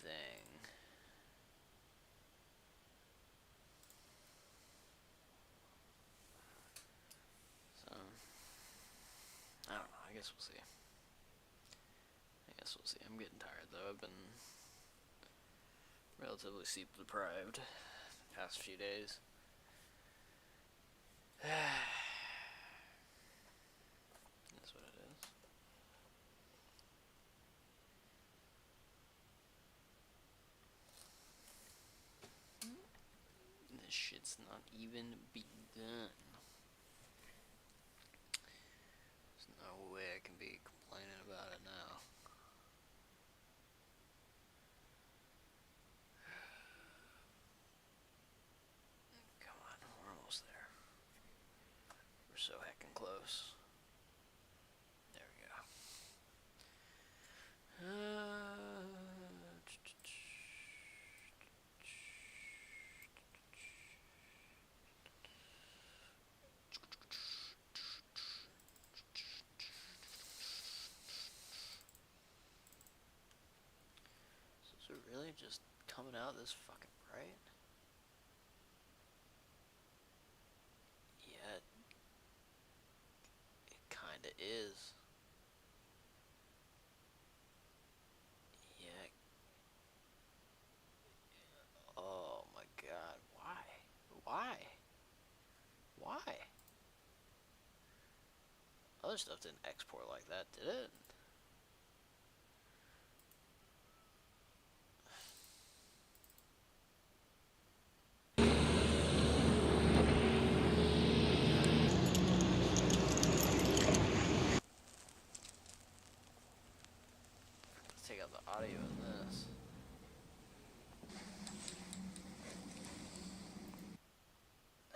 thing. So, I don't know. I guess we'll see. I'm getting tired, though. I've been relatively sleep deprived the past few days. That's what it is. This shit's not even begun. There's no way I can be complaining about it now. Come on, we're almost there. We're so heckin' close. There we go. So is it really just coming out this fucking bright? Yeah, it kinda is. Yeah. Oh my god, why? Why? Why? Other stuff didn't export like that, did it? Let's take out the audio in this.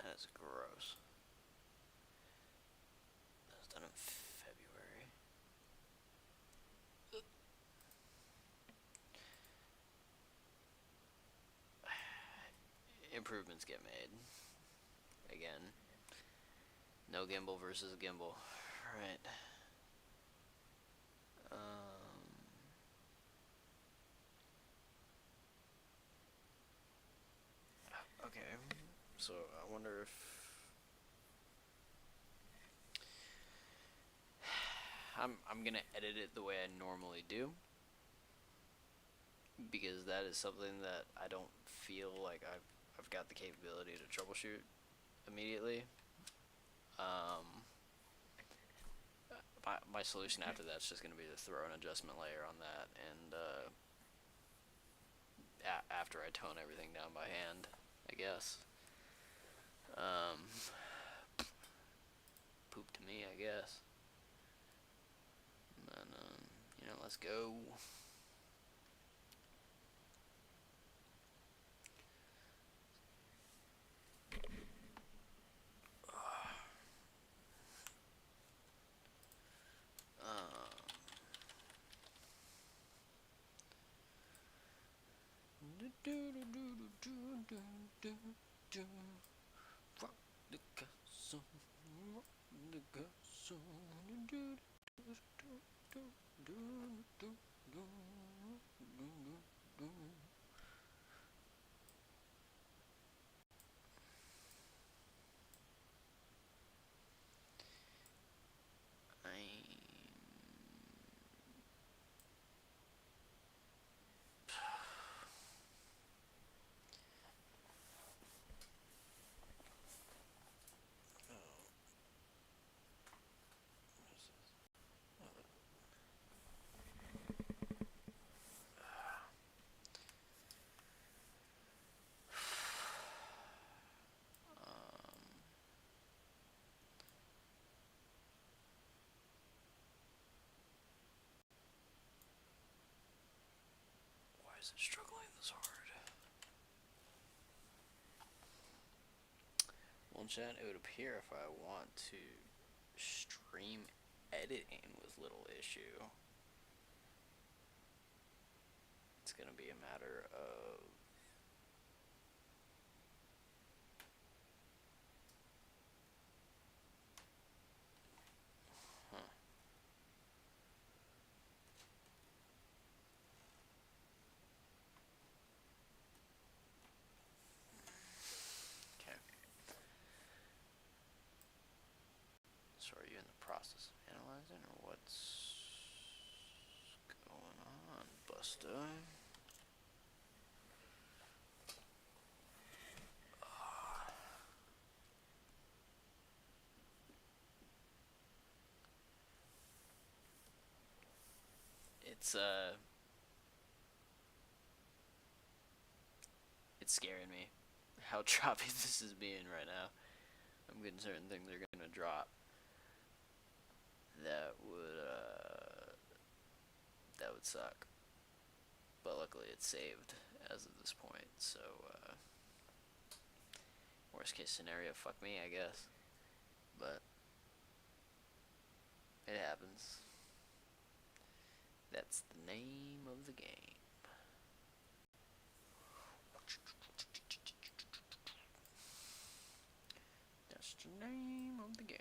That is gross. That was done in February. Improvements get made. Again. No gimbal versus gimbal. Right. Okay. So I wonder if I'm gonna edit it the way I normally do, because that is something that I don't feel like I've got the capability to troubleshoot immediately. My solution after that's just gonna be to throw an adjustment layer on that, and after I tone everything down by hand, I guess. Poop to me, I guess. And let's go. Why is it struggling this hard? Well, chat, it would appear if I want to stream editing with little issue, it's gonna be a matter of okay. So are you in the process of analyzing, or what's going on, Busta? It's scaring me how choppy this is being right now. I'm getting certain things are gonna drop that would suck. But luckily it's saved as of this point, so worst case scenario, fuck me, I guess. But it happens. That's the name of the game. That's the name of the game.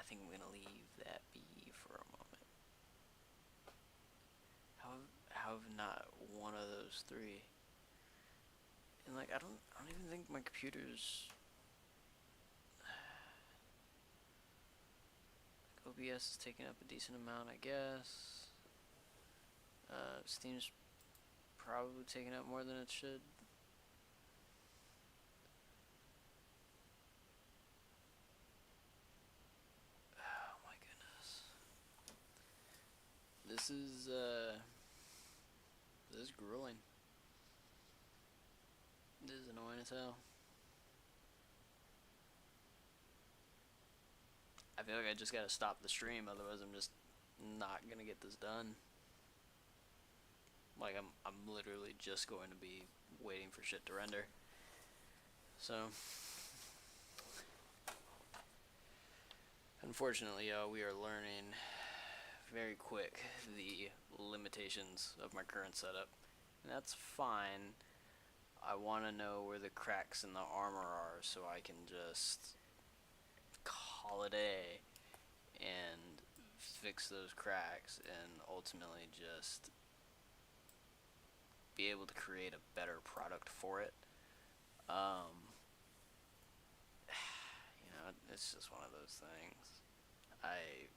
I think I'm gonna leave that be for a moment. How have not one of those three? And like I don't even think my computer's OBS is taking up a decent amount, I guess. Steam's probably taking up more than it should. Oh my goodness. This is grueling. This is annoying as hell. I feel like I just gotta stop the stream, otherwise I'm just not gonna get this done. Like I'm literally just going to be waiting for shit to render. So unfortunately, we are learning very quick the limitations of my current setup, and that's fine. I want to know where the cracks in the armor are so I can just call it a and fix those cracks and ultimately just be able to create a better product for it. You know, it's just one of those things. I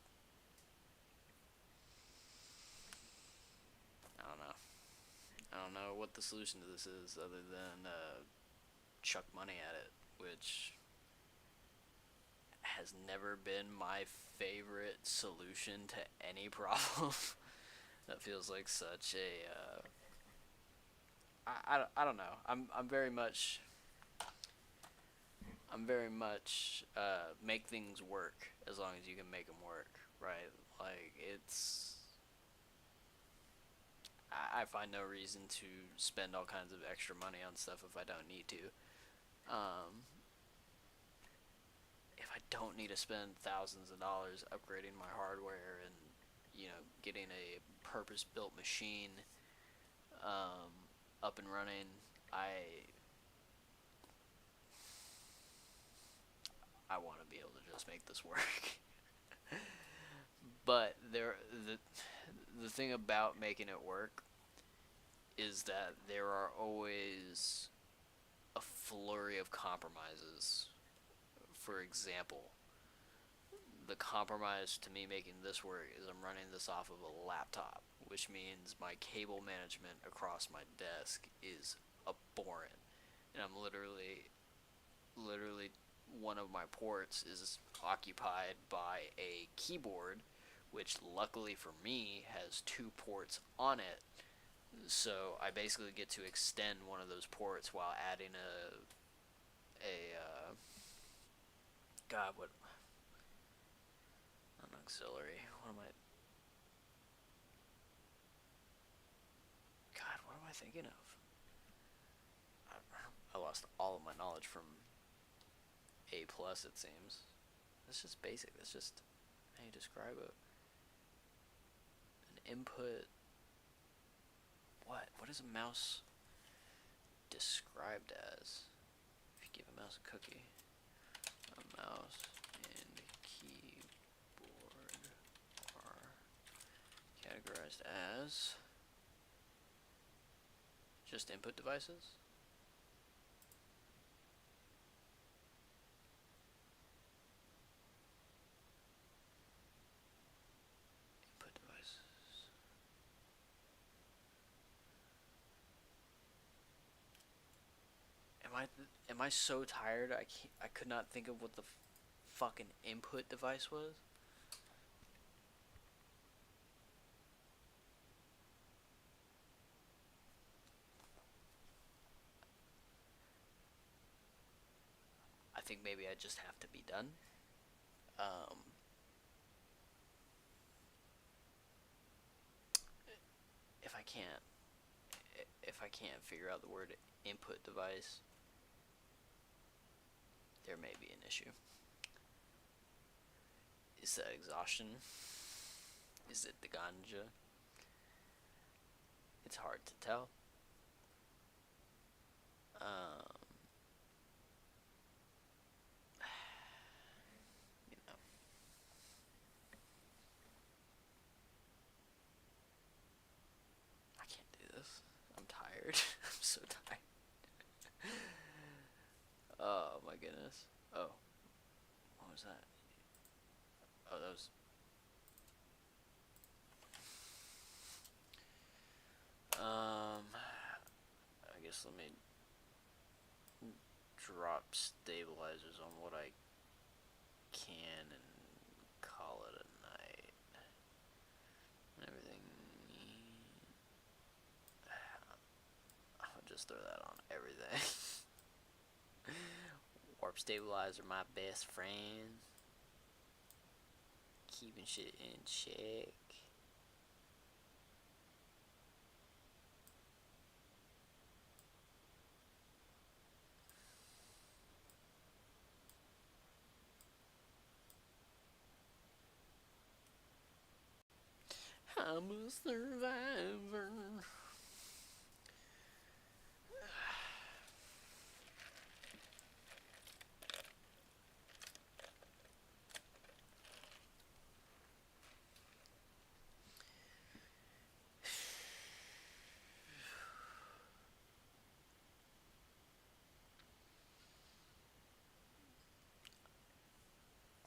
don't know. I don't know what the solution to this is other than chuck money at it, which has never been my favorite solution to any problem. That feels like such a I don't know. I'm very much I'm very much make things work as long as you can make them work, right? Like it's I find no reason to spend all kinds of extra money on stuff if I don't need to. Um, if I don't need to spend thousands of dollars upgrading my hardware and getting a purpose-built machine um, up and running, I want to be able to just make this work. But the thing about making it work is that there are always a flurry of compromises. For example, the compromise to me making this work is I'm running this off of a laptop, which means my cable management across my desk is abhorrent. And I'm literally one of my ports is occupied by a keyboard, which luckily for me has two ports on it. So I basically get to extend one of those ports while adding a God, what an auxiliary. What am I? God, what am I thinking of? I lost all of my knowledge from A plus. It seems. That's just basic. That's just how you describe an input. What is a mouse described as? If you give a mouse a cookie, a mouse and keyboard are categorized as just input devices. Input devices. Am I so tired I could not think of what the fucking input device was? I think maybe I just have to be done. Um, if I can't figure out the word input device, there may be an issue. Is that exhaustion? Is it the ganja? It's hard to tell. Um, you know, I can't do this. I'm tired. I'm so tired. Oh my goodness. Oh, what was that? Oh, that was. I guess let me drop stabilizers on what I can and call it a night. Everything. I'll just throw that on everything. Warp stabilizer, my best friend. Keeping shit in check. I'm a survivor.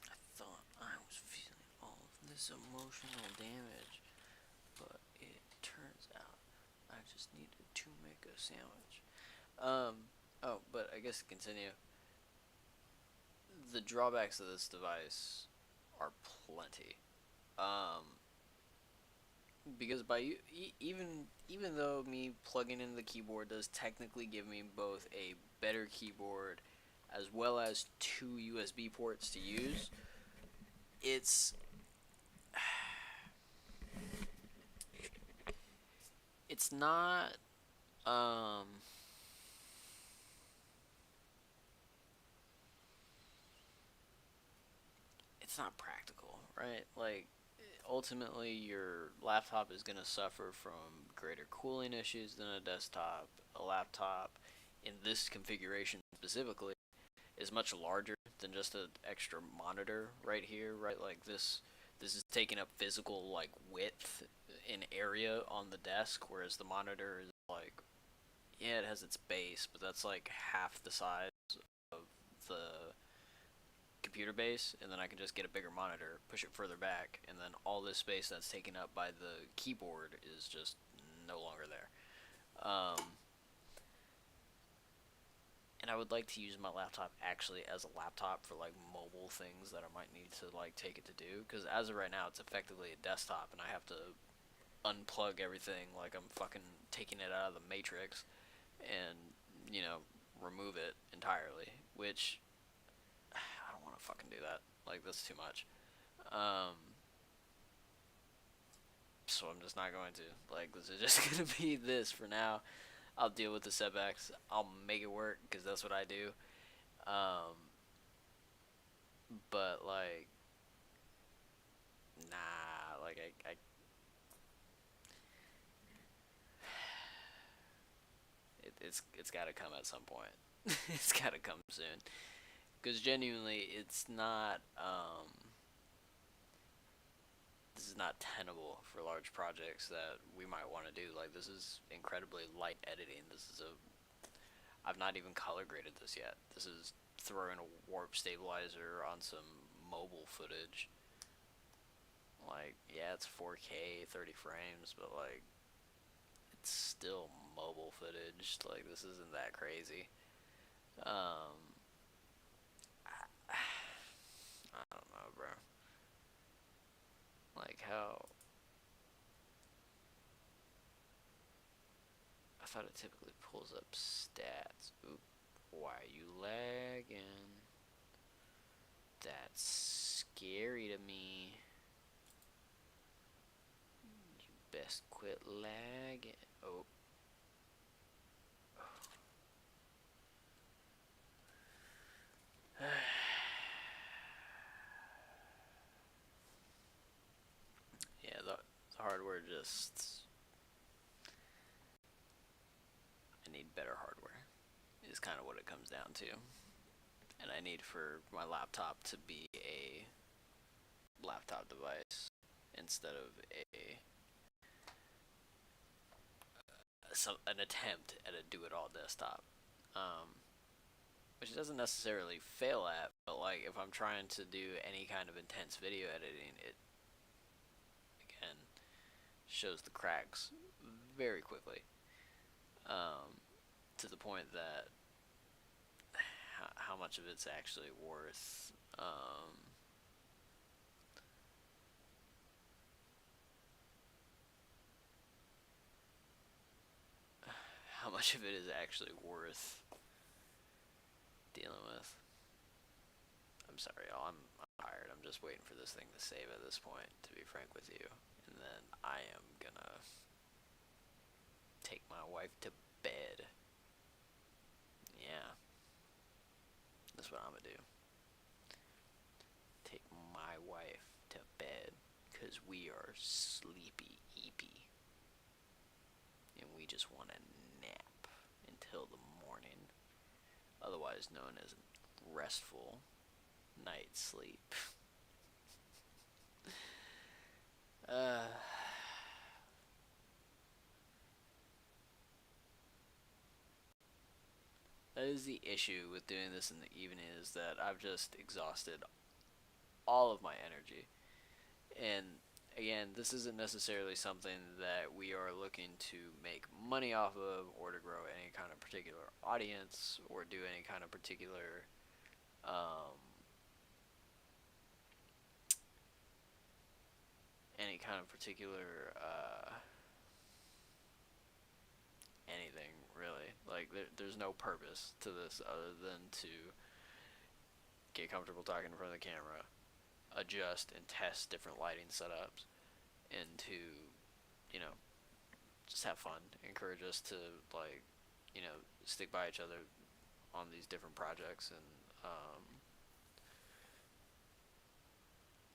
I thought I was feeling all of this emotional damage, but it turns out I just needed to make a sandwich. Oh, but I guess to continue. The drawbacks of this device are plenty. Um, because even though me plugging in the keyboard does technically give me both a better keyboard as well as 2 USB ports to use, it's it's not um it's not practical, right? Like, ultimately your laptop is going to suffer from greater cooling issues than a desktop. A laptop in this configuration specifically is much larger than just an extra monitor right here, right? Like, this is taking up physical, like, width in area on the desk, whereas the monitor is like, yeah, it has its base, but that's like half the size of the computer base, and then I can just get a bigger monitor, push it further back, and then all this space that's taken up by the keyboard is just no longer there. And I would like to use my laptop actually as a laptop for like mobile things that I might need to like take it to do, because as of right now it's effectively a desktop and I have to unplug everything like I'm fucking taking it out of the matrix and, you know, remove it entirely, which I don't want to fucking do that. Like, that's too much. Um, so I'm just not going to. Like, this is just gonna be this for now. I'll deal with the setbacks. I'll make it work because that's what I do. Um, but like, nah. Like, it's got to come at some point. It's got to come soon. Because genuinely, it's not. This is not tenable for large projects that we might want to do. Like, this is incredibly light editing. This is a. I've not even color graded this yet. This is throwing a warp stabilizer on some mobile footage. Like, yeah, it's 4K, 30 frames, but like, it's still mobile footage. Like, this isn't that crazy. Um, I don't know, bro. Like, how. I thought it typically pulls up stats. Oop. Why are you lagging? That's scary to me. You best quit lagging. Oh. Yeah, the hardware just. I need better hardware, is kind of what it comes down to. And I need for my laptop to be a laptop device instead of an attempt at a do-it-all desktop, um, which it doesn't necessarily fail at. But like, if I'm trying to do any kind of intense video editing, it again shows the cracks very quickly, to the point that how much of it's actually worth. How much of it is actually worth dealing with. I'm sorry, y'all. I'm tired. I'm just waiting for this thing to save at this point, to be frank with you. And then I am gonna take my wife to bed. Yeah, that's what I'm gonna do. Take my wife to bed, because we are sleepy eepy. And we just want to nap until the morning, otherwise known as restful night sleep. uh, that is the issue with doing this in the evening, is that I've just exhausted all of my energy. And again, this isn't necessarily something that we are looking to make money off of, or to grow any kind of particular audience, or do any kind of particular um, anything really. Like, there's no purpose to this other than to get comfortable talking in front of the camera, adjust and test different lighting setups, and to, you know, just have fun. Encourage us to, like, you know, stick by each other on these different projects. And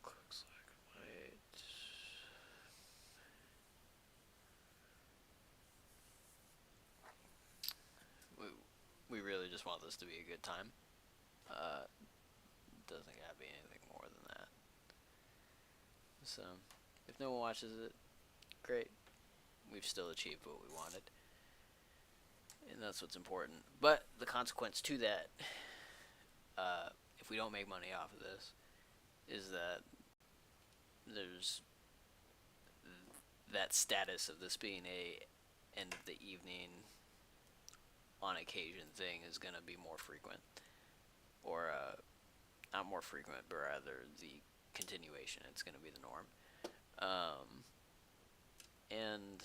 looks like we really just want this to be a good time. Doesn't gotta be anything more than that. So, if no one watches it, great. We've still achieved what we wanted. And that's what's important. But the consequence to that, if we don't make money off of this, is that there's that status of this being a end of the evening on occasion thing is going to be more frequent. Or, not more frequent, but rather the continuation. It's going to be the norm. And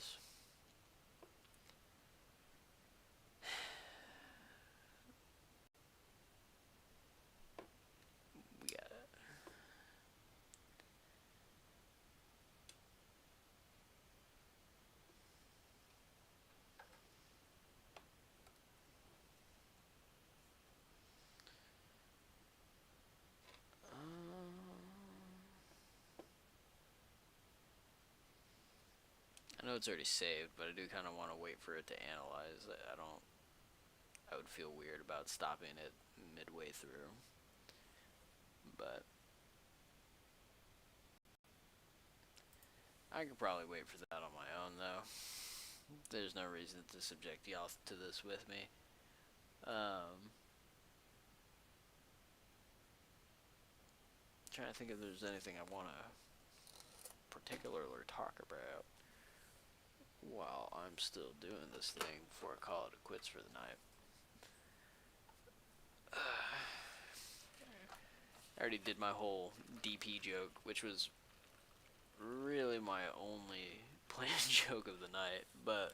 we got it. I know it's already saved, but I do kind of want to wait for it to analyze. I would feel weird about stopping it midway through. But I could probably wait for that on my own, though. There's no reason to subject y'all to this with me. Trying to think if there's anything I want to particularly talk about while I'm still doing this thing before I call it quits for the night. I already did my whole DP joke, which was really my only planned joke of the night, but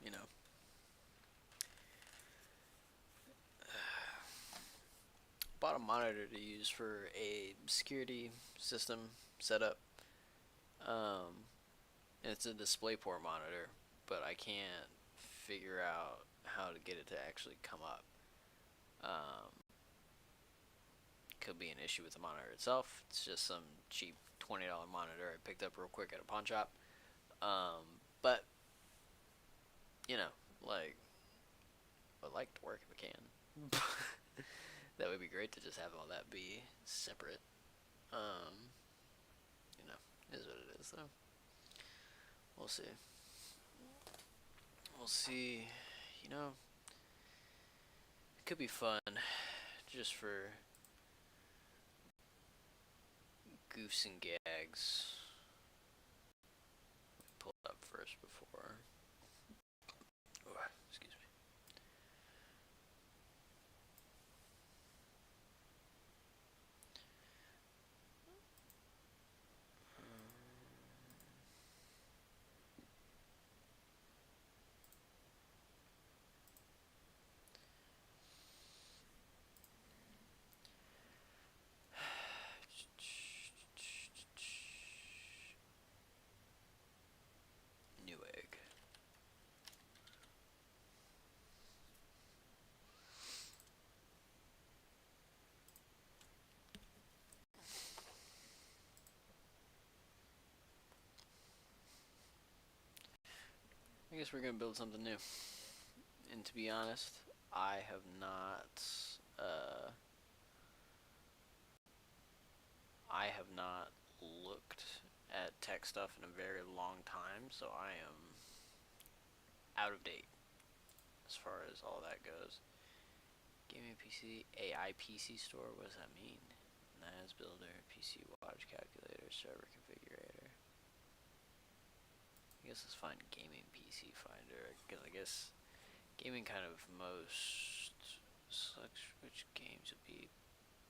you know. Bought a monitor to use for a security system setup. And it's a DisplayPort monitor, but I can't figure out how to get it to actually come up. Could be an issue with the monitor itself. It's just some cheap $20 monitor I picked up real quick at a pawn shop. But you know, like, I'd like to work if I can. That would be great to just have all that be separate. You know, is what it is, though. We'll see. We'll see. You know, it could be fun just for goofs and gags. Let me pull it up first before. Oh, excuse me. Newegg. I guess we're gonna build something new. And to be honest, I have not looked at tech stuff in a very long time, so I am out of date as far as all that goes. Gaming PC, AI PC store, what does that mean? NAS builder, PC watch calculator, server configurator. I guess let's find gaming PC finder, because I guess gaming kind of most such which games would be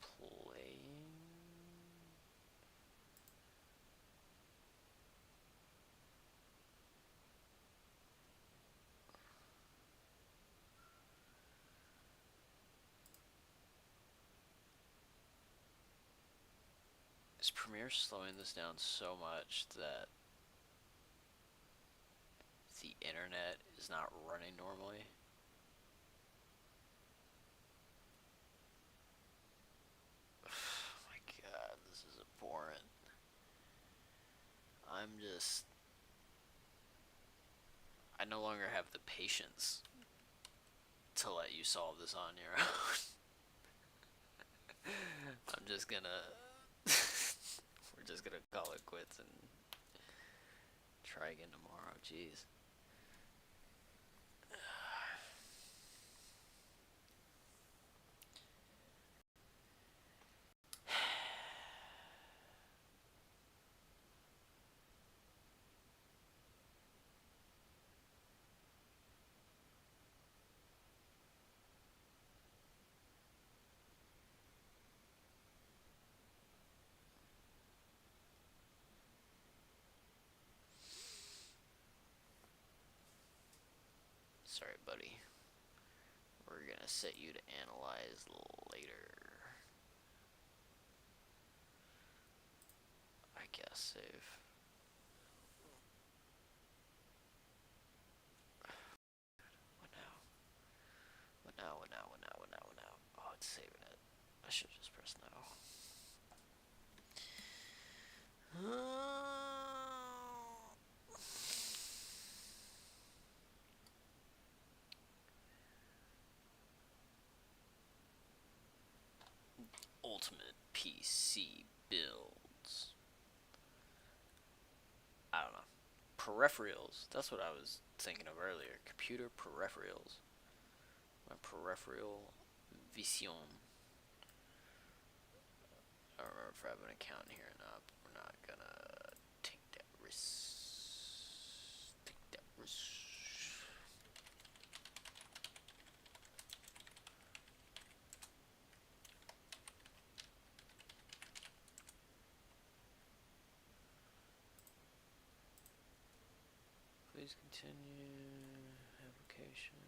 playing. Is Premiere slowing this down so much that the internet is not running normally? Oh my god, this is abhorrent. I no longer have the patience to let you solve this on your own. I'm just gonna. We're just gonna call it quits and try again tomorrow. Jeez. Sorry, buddy. We're gonna set you to analyze later. I guess save. What now? What now? What now? What now? What now? What now? Oh, it's saving it. I should just press now. Ultimate PC builds. I don't know. Peripherals. That's what I was thinking of earlier. Computer peripherals. My peripheral vision. I don't remember if I have an account here or not, but we're not gonna take that risk. Take that risk. Please continue. Application.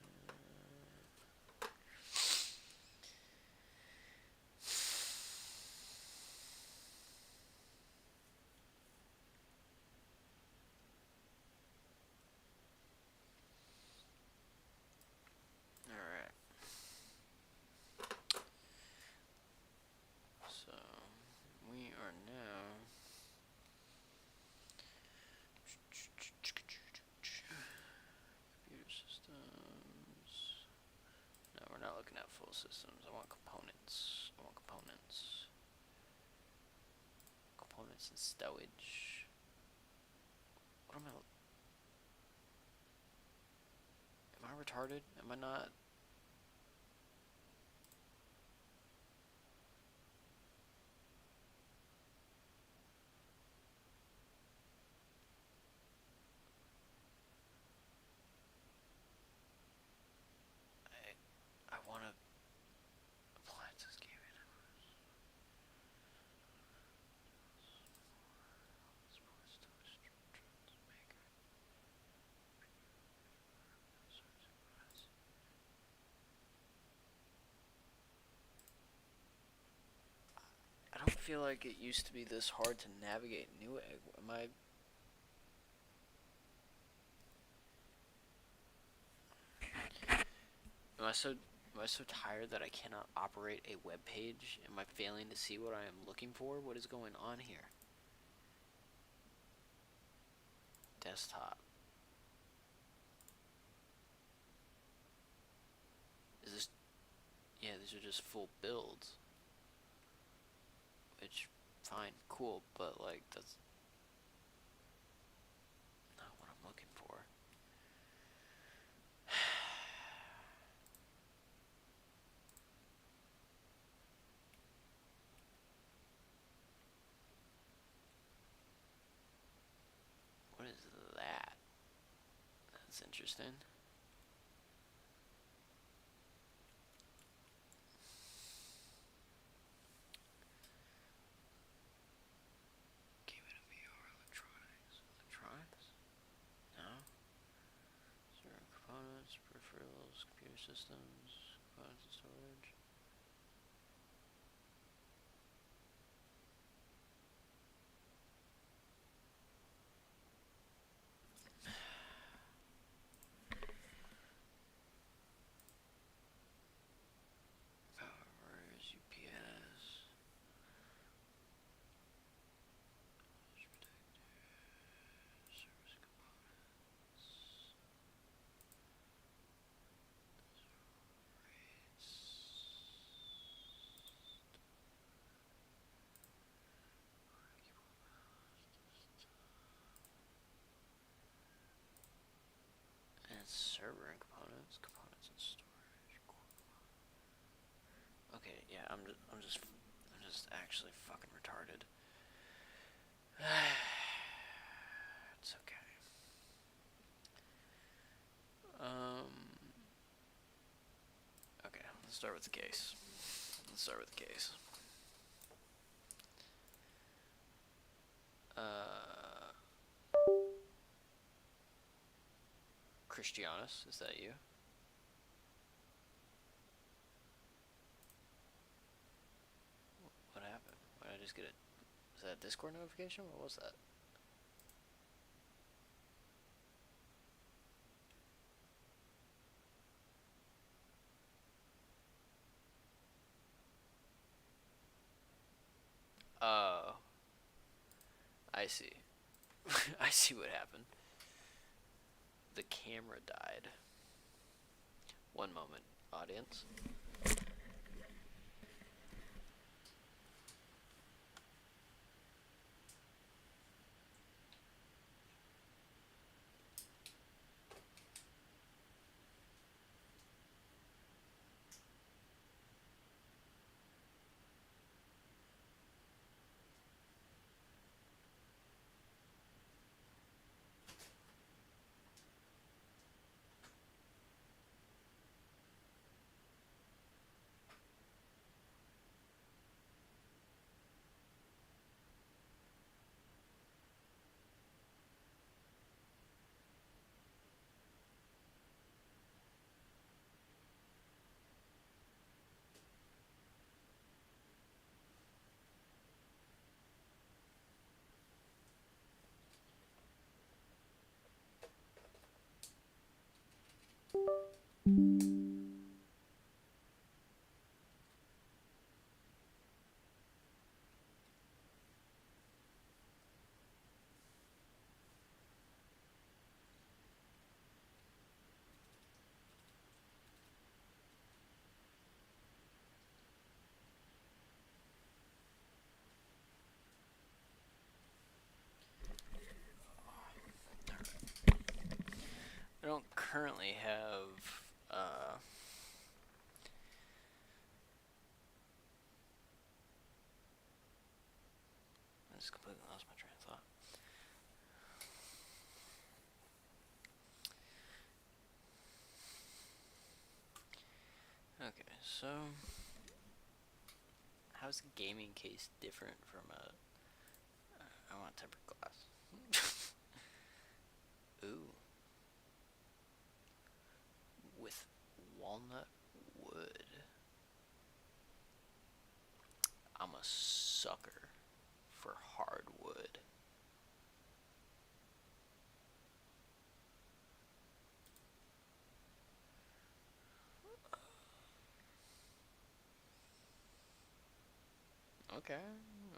Alright. So, we are now. Computer systems. No, we're not looking at full systems. I want components. I want components. Components and stowage. What am I? Am I retarded? Am I not? I want to. Appliances, gaming. I don't feel like it used to be this hard to navigate Newegg. Am I so tired that I cannot operate a web page? Am I failing to see what I am looking for? What is going on here? Desktop. Is this? Yeah, these are just full builds. Which, fine, cool, but like that's not what I'm looking for. What is that? That's interesting. Gaming and VR electronics. Electronics? No. Certain components, peripherals, computer systems, components and storage. server and components, components and storage. Okay, yeah, I'm just actually fucking retarded. It's okay. Okay, let's start with the case. Christianus, is that you? What happened? Why did I just get was that a Discord notification? What was that? Oh, I see. I see what happened. The camera died. One moment, audience. I don't currently have I just completely lost my train of thought. Okay, so how's the gaming case different from a? I want tempered glass. Ooh, with walnut wood. I'm a sucker for hardwood. Okay,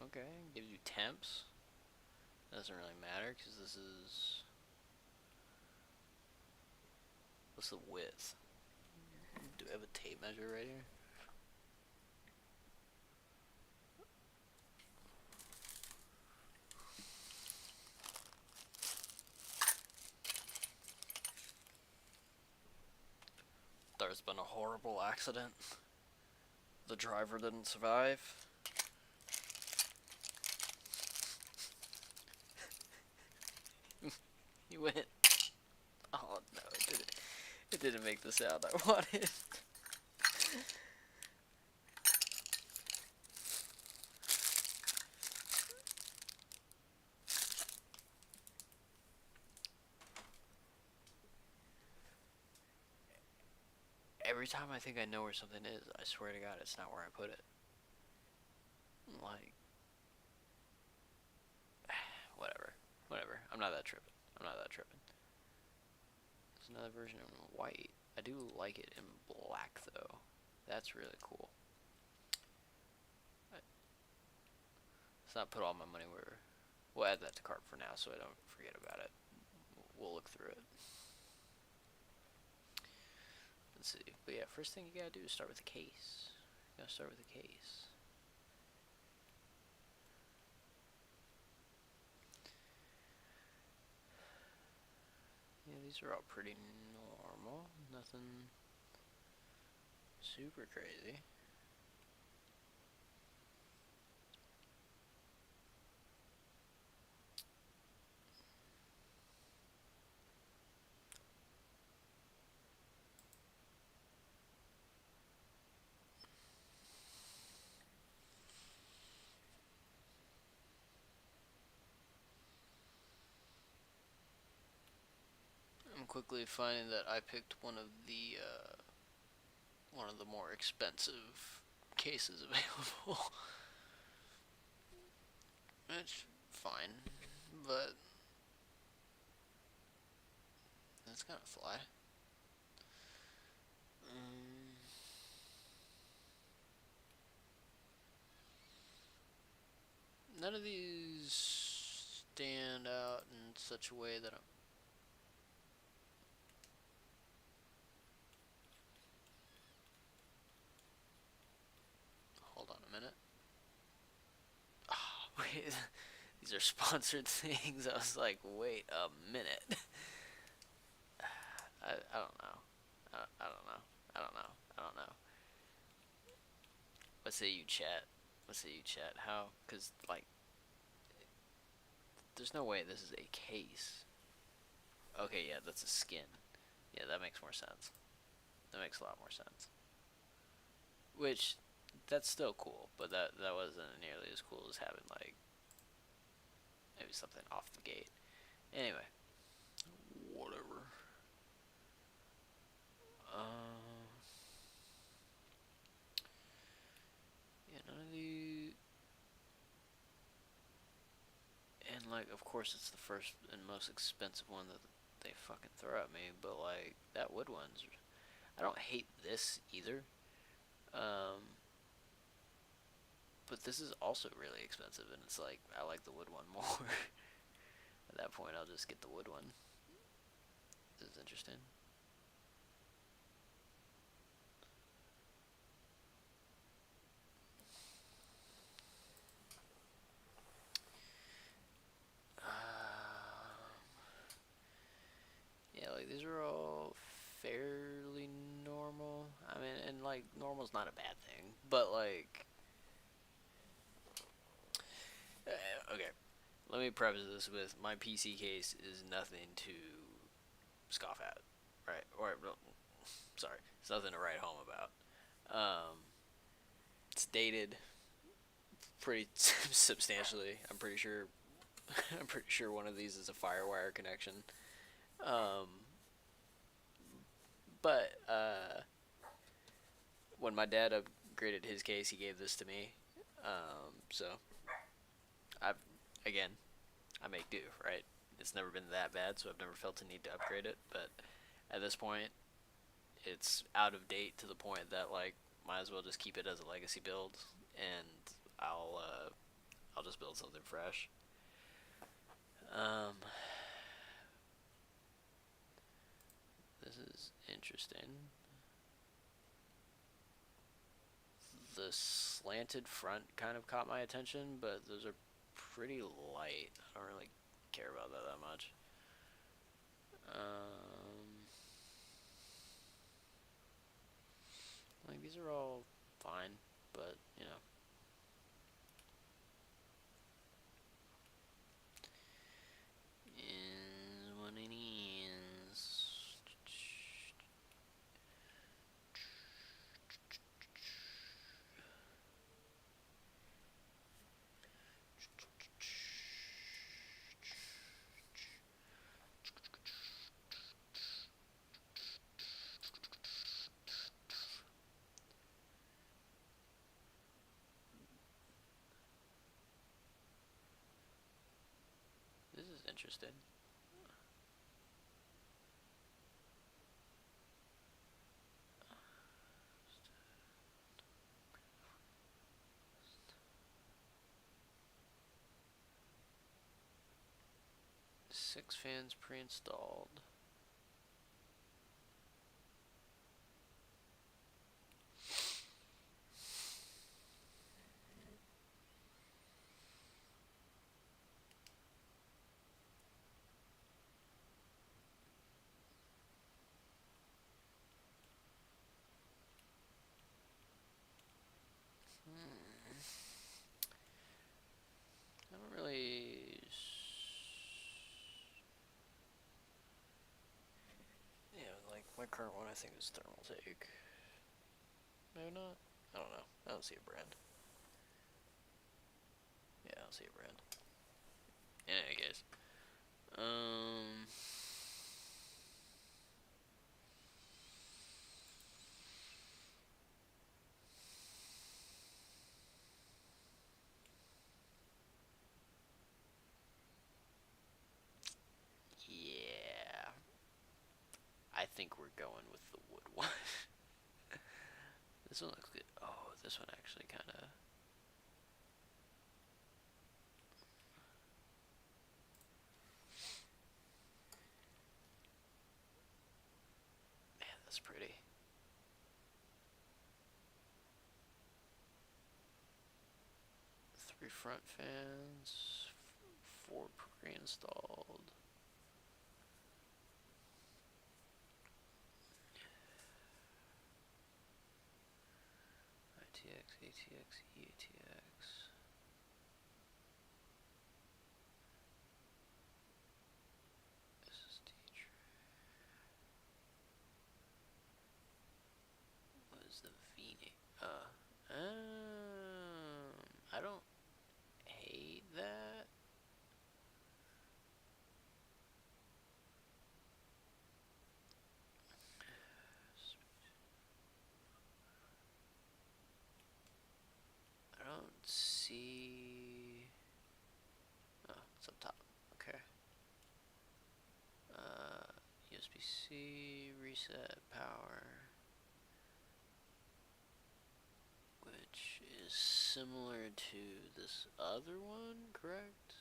okay. Gives you temps. Doesn't really matter because this is. What's the width? Do we have a tape measure right here? There's been a horrible accident. The driver didn't survive. He went. Oh no, it didn't. It didn't make the sound I wanted. Every time I think I know where something is, I swear to God, it's not where I put it. Like, whatever. I'm not that tripping. There's another version in white. I do like it in black though. That's really cool. Let's not put all my money where. We'll add that to cart for now so I don't forget about it. We'll look through it. Let's see. But yeah, first thing you gotta do is start with the case. You gotta start with the case. Yeah, these are all pretty normal. normal. Nothing super crazy. I'm quickly finding that I picked one of the more expensive cases available. It's fine, but that's kind of fly. None of these stand out in such a way that I'm. Hold on a minute. Oh, wait, these are sponsored things. I was like, wait a minute. I don't know. I don't know. I don't know. I don't know. What say you, chat? What say you, chat? How? Because, like, there's no way this is a case. Okay, yeah, that's a skin. Yeah, that makes more sense. That makes a lot more sense. Which, that's still cool, but that wasn't nearly as cool as having, like, maybe something off the gate. Anyway, whatever. Yeah, none of the. And, like, of course, it's the first and most expensive one that they fucking throw at me, but, like, that wood one's. I don't hate this either. But this is also really expensive, and it's like, I like the wood one more. At that point, I'll just get the wood one. This is interesting. Yeah, like, these are all fairly normal. I mean, and, like, normal's not a bad thing, but, like, okay. Let me preface this with my PC case is nothing to scoff at, right? Or, sorry, it's nothing to write home about. It's dated pretty substantially. I'm pretty sure. I'm pretty sure one of these is a FireWire connection. Um, but when my dad upgraded his case, he gave this to me. So I've again, I make do, right? It's never been that bad, so I've never felt the need to upgrade it. But at this point, it's out of date to the point that, like, might as well just keep it as a legacy build, and I'll just build something fresh. This is interesting. The slanted front kind of caught my attention, but those are pretty light. I don't really care about that much. Like, these are all fine, but, you know. Is what it is. This is interesting. Six fans pre-installed. current one I think is Thermaltake. Maybe not. I don't know. I don't see a brand. Yeah, I don't see a brand. In any case, yeah, I think we're going with the wood one. This one looks good. Oh, this one actually kind of. Man, that's pretty. 3 front fans, 4 pre-installed. ITX, ATX, EATX. SSD tray. What is the V-name? I don't hate that. I don't see. Oh, it's up top. Okay. USB-C, reset, power. Which is similar to this other one, correct?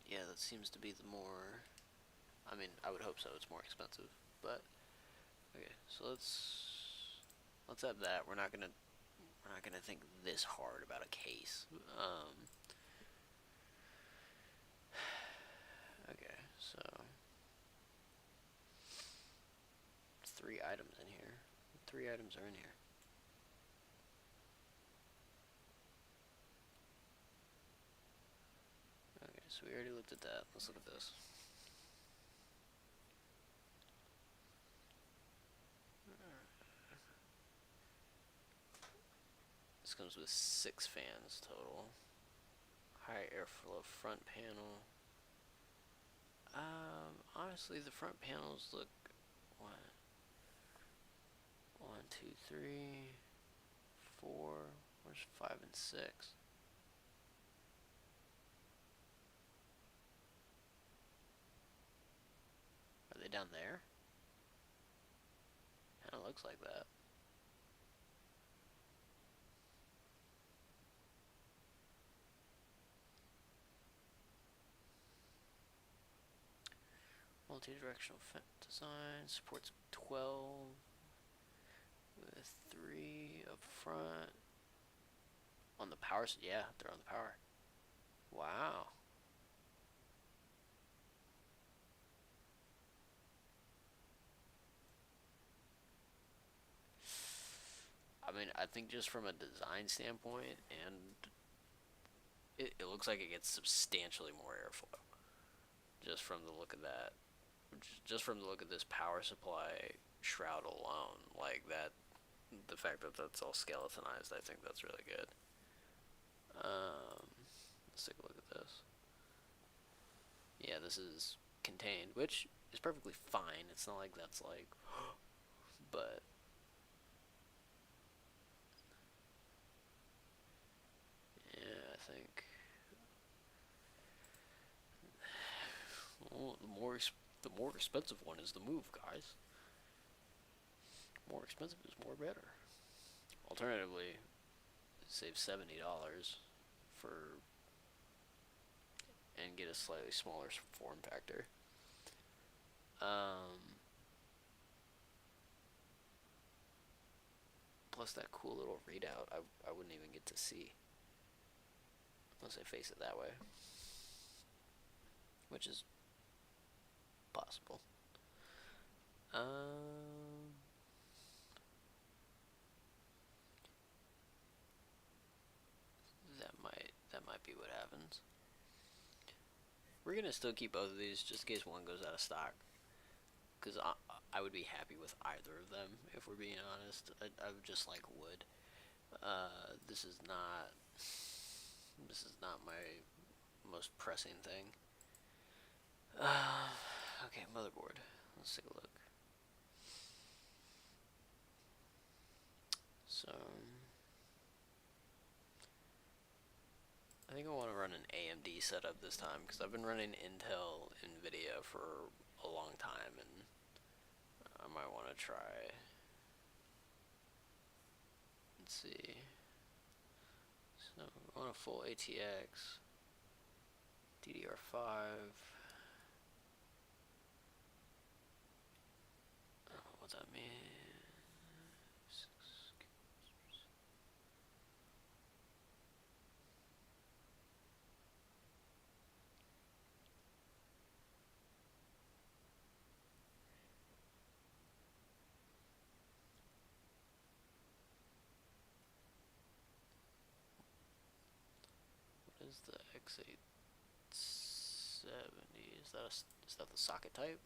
Yeah, that seems to be the more. I mean, I would hope so. It's more expensive, but okay. So let's have that. We're not gonna think this hard about a case. Okay, so 3 items in here. 3 items are in here. Okay, so we already looked at that. Let's look at this. This comes with 6 fans total. High airflow front panel. Honestly, the front panels look one, 2, 3, 4. Where's 5 and 6? Are they down there? Kinda looks like that. Multi-directional fence design, supports 12 with 3 up front. On the power, yeah, they're on the power. Wow. I mean, I think just from a design standpoint, and it looks like it gets substantially more airflow. Just from the look of that. Just from the look of this power supply shroud alone. Like that, the fact that that's all skeletonized, I think that's really good. Let's take a look at this. Yeah, this is contained, which is perfectly fine. It's not like that's like, but yeah, I think well, the more expensive one is the move, guys. More expensive is more better. Alternatively, save $70 for and get a slightly smaller form factor. Plus that cool little readout I wouldn't even get to see unless I face it that way, which is possible. That might be what happens. We're gonna still keep both of these just in case one goes out of stock. Because I would be happy with either of them, if we're being honest. I would just like wood. This is not my most pressing thing. Okay, motherboard. Let's take a look. So, I think I want to run an AMD setup this time because I've been running Intel NVIDIA for a long time, and I might want to try. Let's see. So I want a full ATX, DDR5. I don't know what that means. What is the X870? Is that the socket type?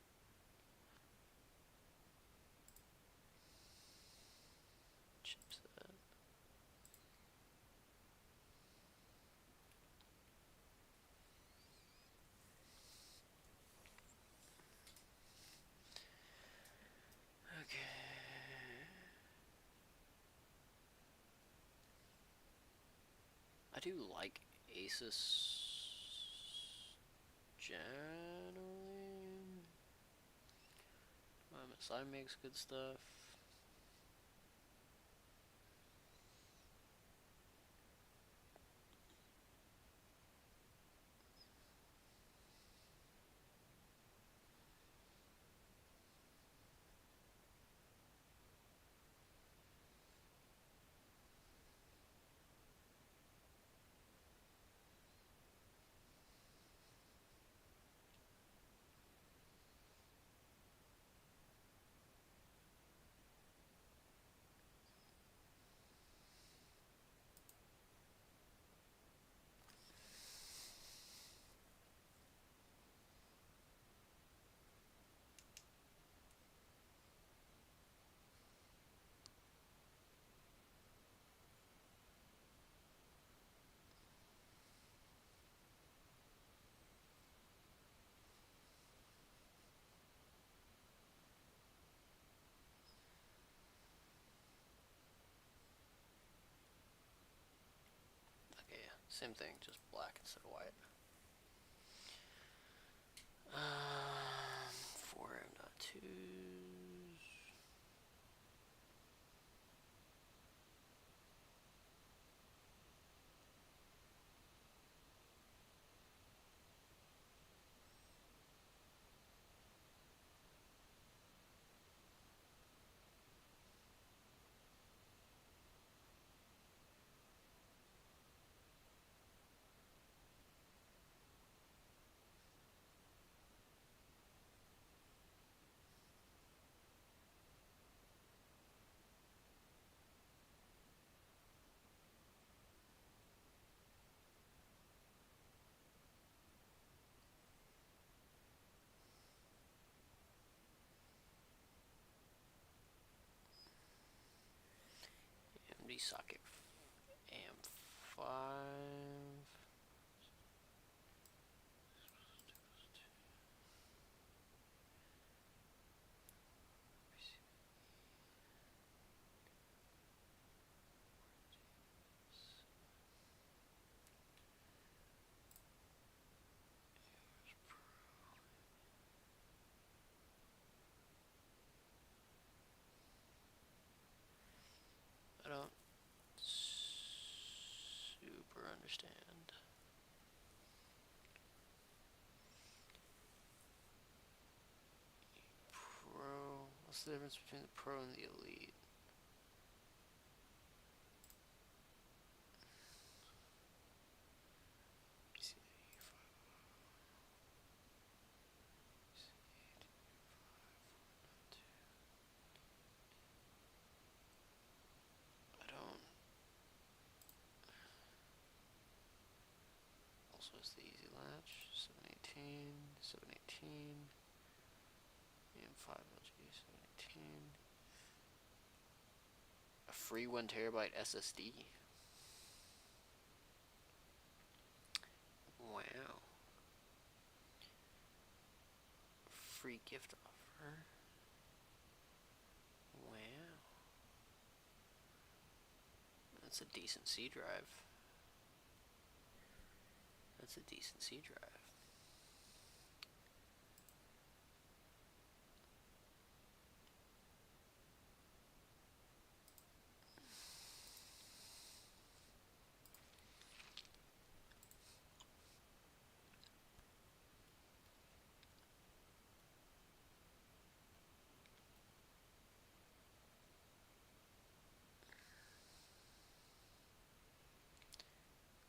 Chipset. Okay. I do like Asus generally. MSI makes good stuff. Okay, yeah, same thing, just black instead of white. 4M.2s. AMD socket AM5. I don't super understand. Pro. What's the difference between the Pro and the Elite? I don't. Also, it's the easy latch. 718. 718, AM5LG, 718. A free 1 TB SSD. Wow. Free gift offer. Wow. That's a decent C drive. That's a decent C drive.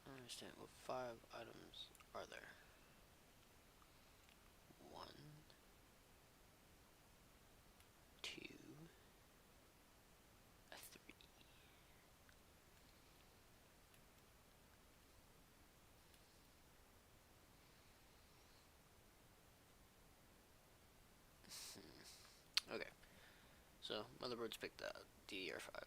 I understand. What 5 items are there? 1, 2, a 3. Okay. So, motherboards picked that. DDR5.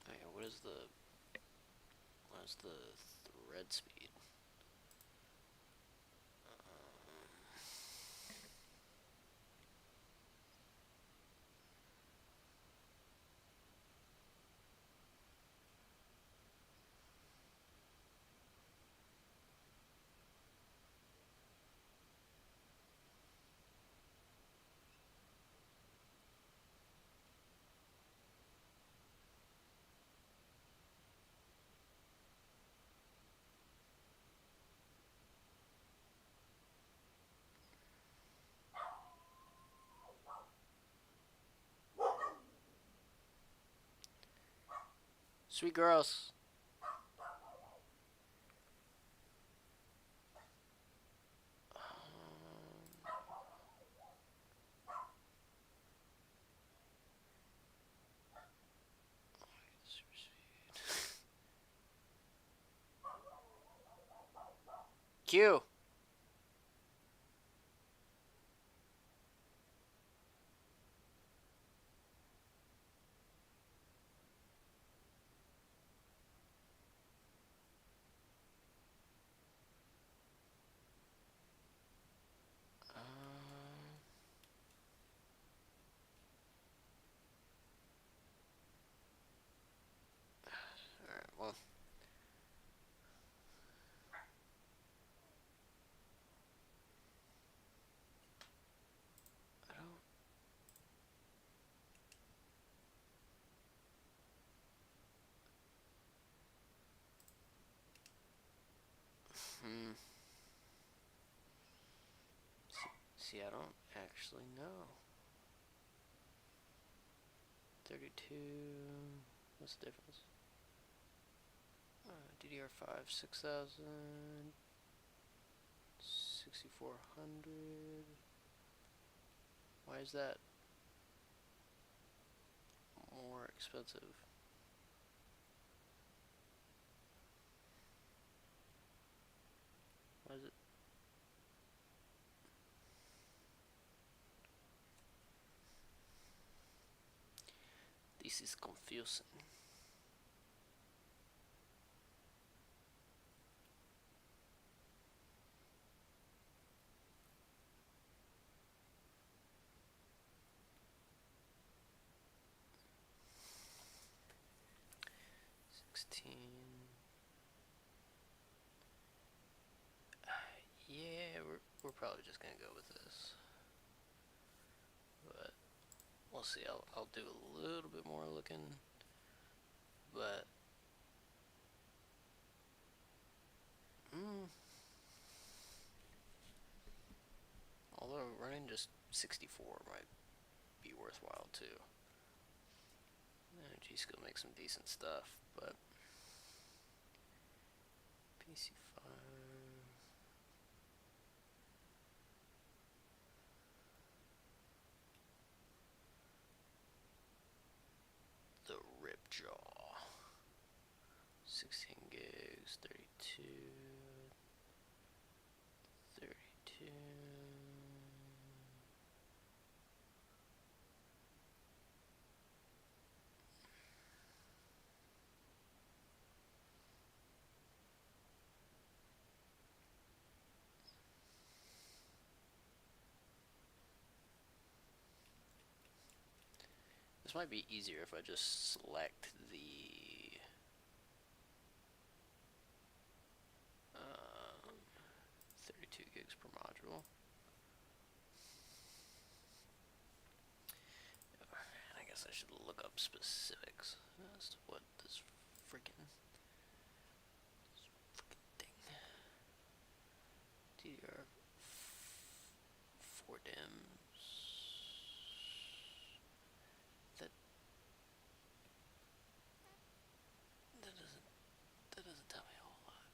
Okay, what is the thread speed? Sweet girls. Super speed. Q. Alright, well. I don't. Hmm. See, I don't actually know. 32. What's the difference? DDR5 6000. 6400. Why is that more expensive? Why is it? This is confusing. Yeah, we're probably just gonna go with this, but we'll see. I'll do a little bit more looking, but although running just 64 might be worthwhile too. G-Skill makes some decent stuff, but PC5. The Ripjaw. 16 gigs, 32. 32. This might be easier if I just select the 32 gigs per module. And I guess I should look up specifics as to what this freaking thing. DDR 4 DIMMs. That doesn't tell me a whole lot.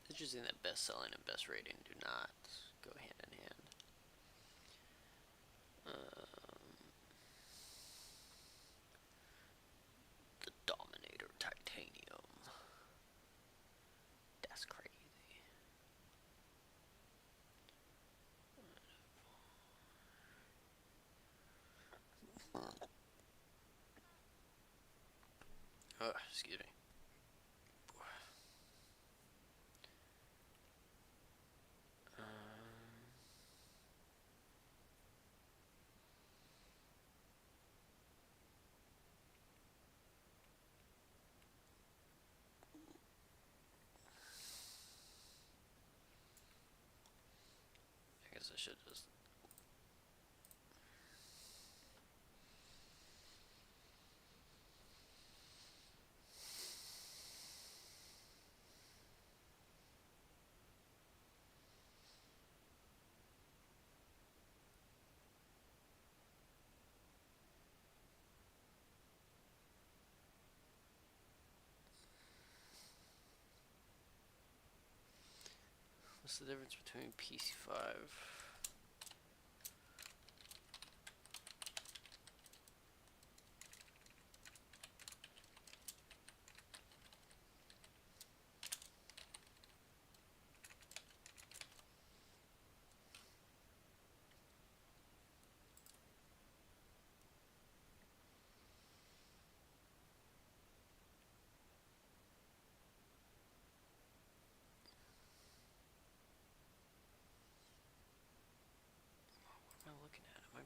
It's interesting that best selling and best rating do not go hand in hand. The Dominator Titanium. That's crazy. Oh, excuse me. I guess I should just. What's the difference between PC5? What am I looking at? Am I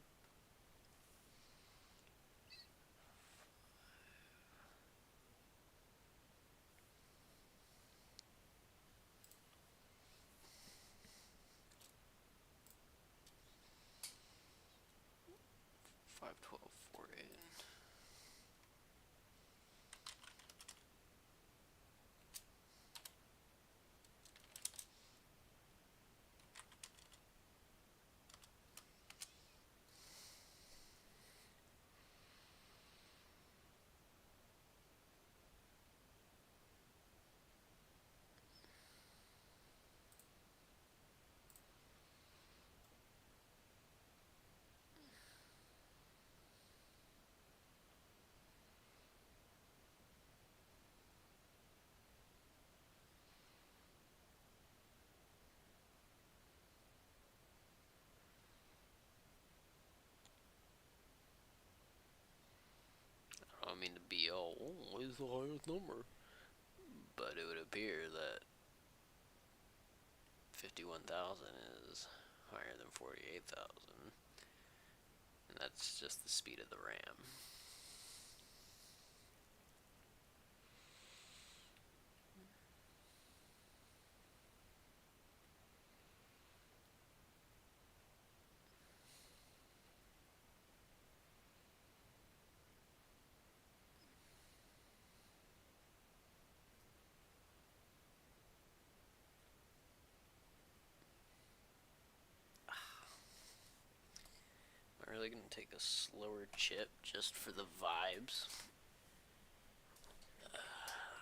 512.48? I don't mean to be all, oh, it's the highest number. But it would appear that 51,000 is higher than 48,000. And that's just the speed of the RAM. probably gonna take a slower chip just for the vibes.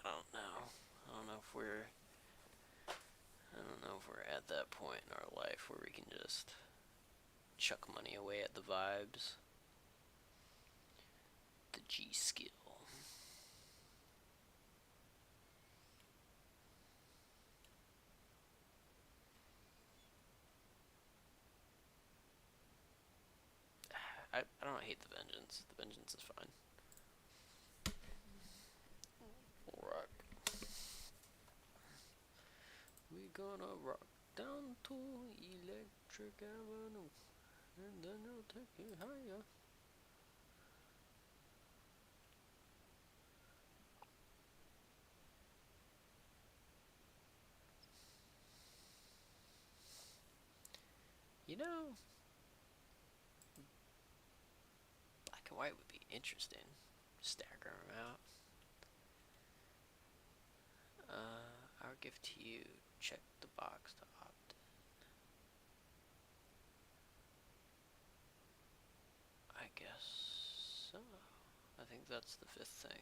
I don't know. I don't know if we're. I don't know if we're at that point in our life where we can just chuck money away at the vibes. The G skill. I don't hate the vengeance. The vengeance is fine. Rock. We gonna rock down to Electric Avenue, and then you'll take you higher. You know, black and white would be interesting. Stagger them out. Our gift to you. Check the box to opt in. I guess so. I think that's the fifth thing.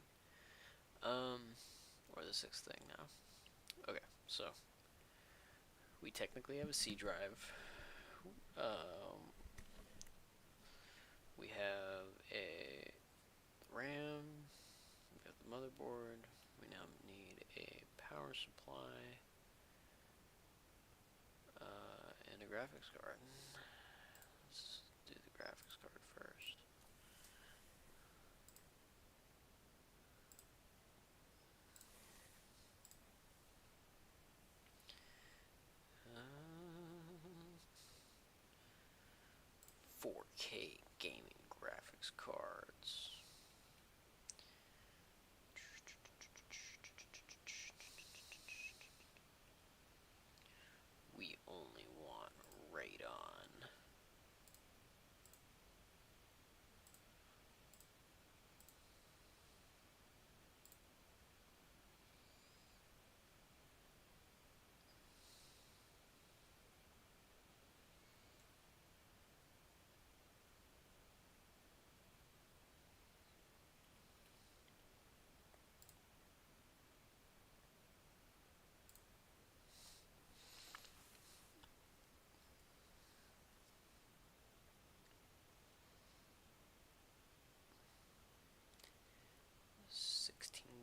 Or the sixth thing now. Okay, so we technically have a C drive. We have a RAM. We got the motherboard. We now need a power supply and a graphics card. Let's do the graphics card first. Uh, 4K gaming graphics cards. We only want Radeon.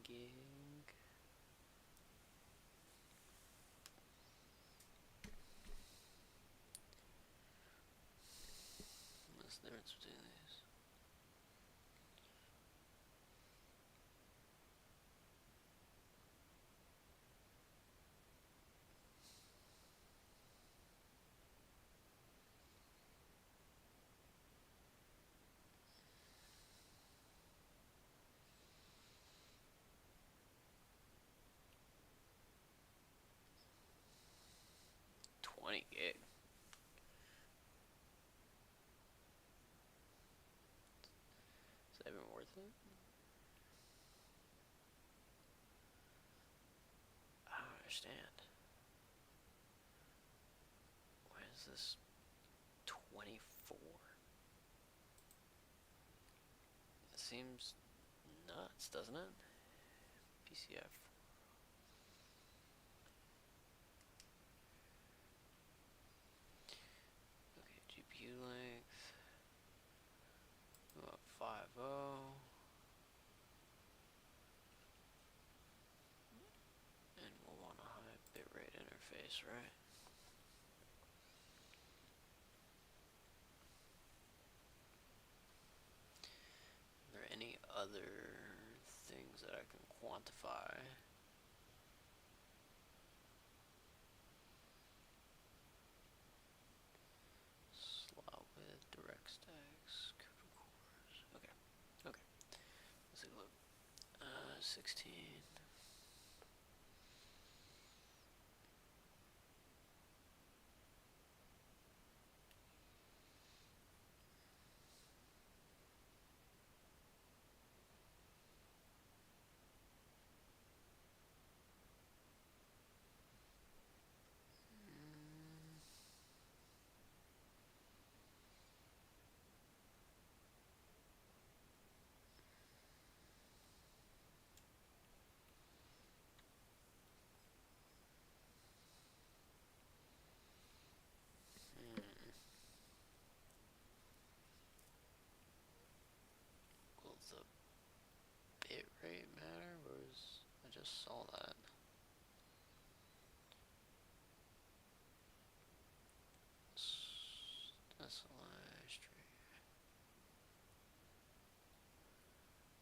Gig. What's the difference between these? $20 gig. Is that even worth it? I don't understand. Why is this 24? It seems nuts, doesn't it? PCF. Okay, GPU length. About 5.0. And we'll want a high bitrate interface, right? Are there any other things that I can quantify? Slot width, direct stacks, CUDA cores. Okay, okay. Let's take a look. 16. just saw that. That's a live stream.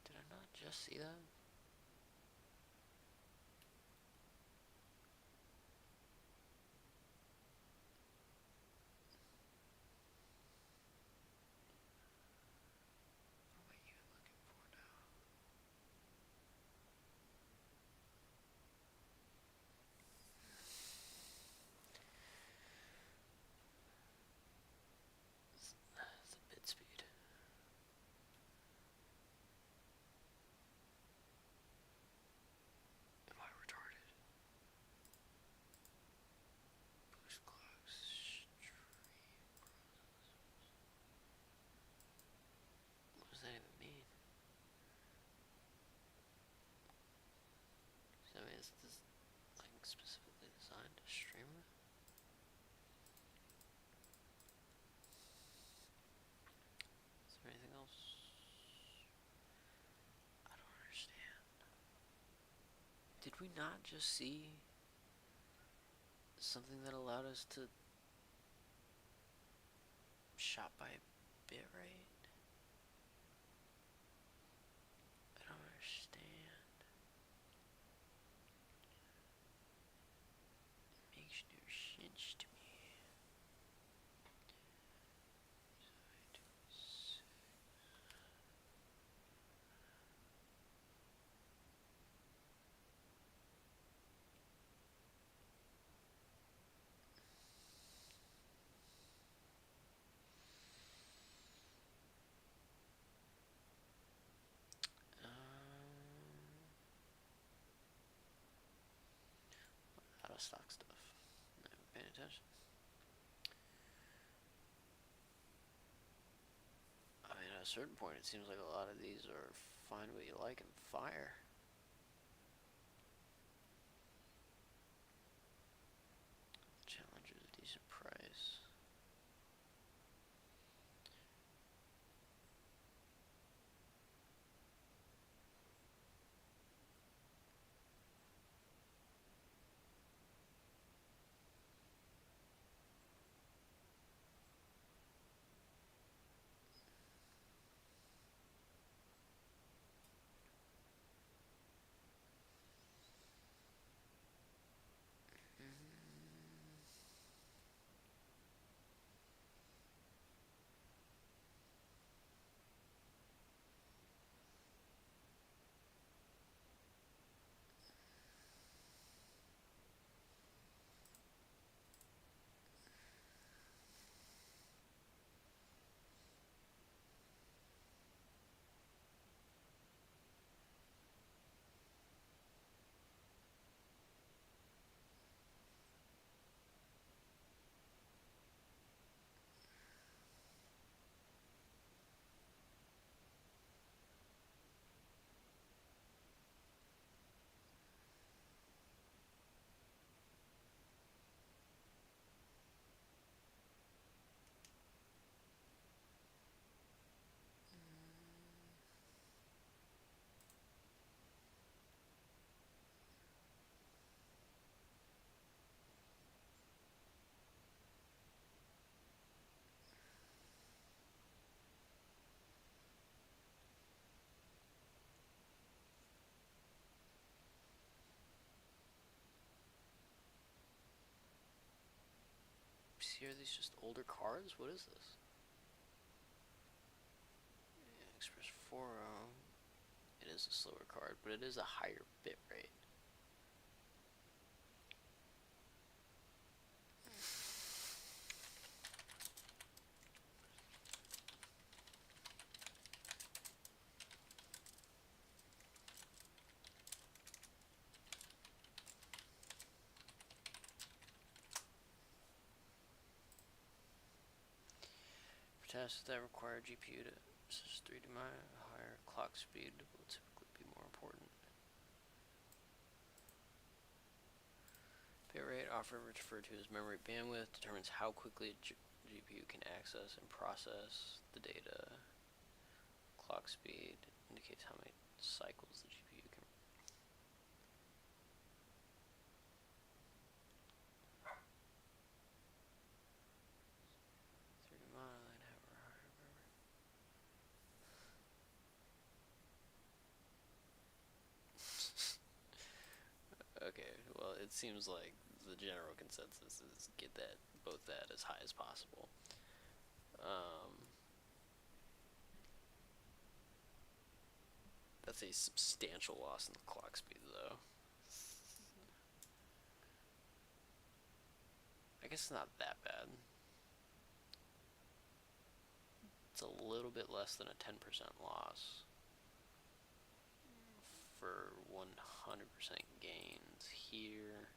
Did I not just see that? What are you looking for now? It's a bit speed. Am I retarded? Boost clocks. Stream. What does that even mean? I mean, is this like specifically designed to stream it? Is there anything else? I don't understand. Did we not just see something that allowed us to shop by bitrate? I don't understand. It makes no sense to me. Out of stock stuff. Never paying attention. I mean, at a certain point, it seems like a lot of these are find what you like and fire. Challenger's a decent price. See, are these just older cards? What is this? Yeah, Express 4. It is a slower card, but it is a higher bit rate. For tasks that require GPU to such 3D mine, higher clock speed will typically be more important. Bitrate, often referred to as memory bandwidth, determines how quickly a GPU can access and process the data. Clock speed indicates how many cycles the GPU can. it seems like the general consensus is get that both that as high as possible. That's a substantial loss in the clock speed, though. I guess it's not that bad. It's a little bit less than a 10% loss for 100% gains here,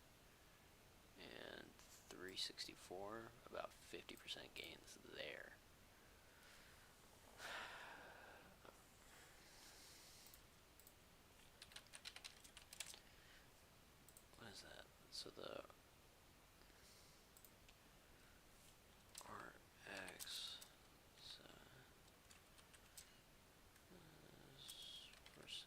and 364, about 50% gains there. What is that? So the RX versus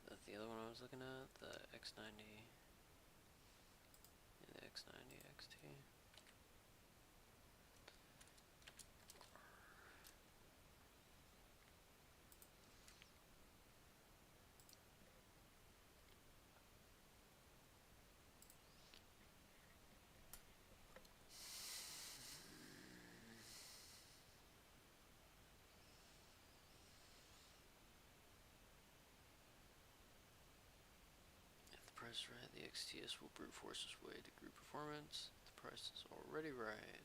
that's the other one I was looking at, the X90 and the X90 XT. If the price is right, the XTS will brute force its way to group performance. The price is already right.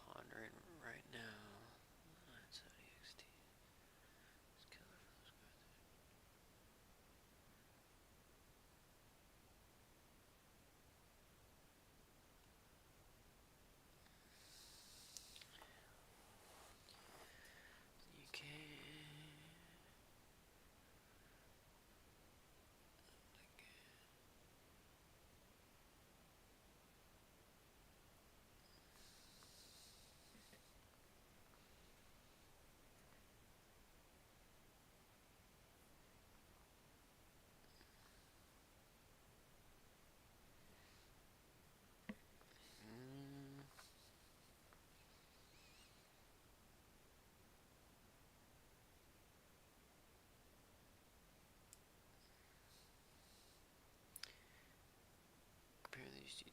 Pondering right now. 970 XT. It's killer for those guys. UK. Compare these two.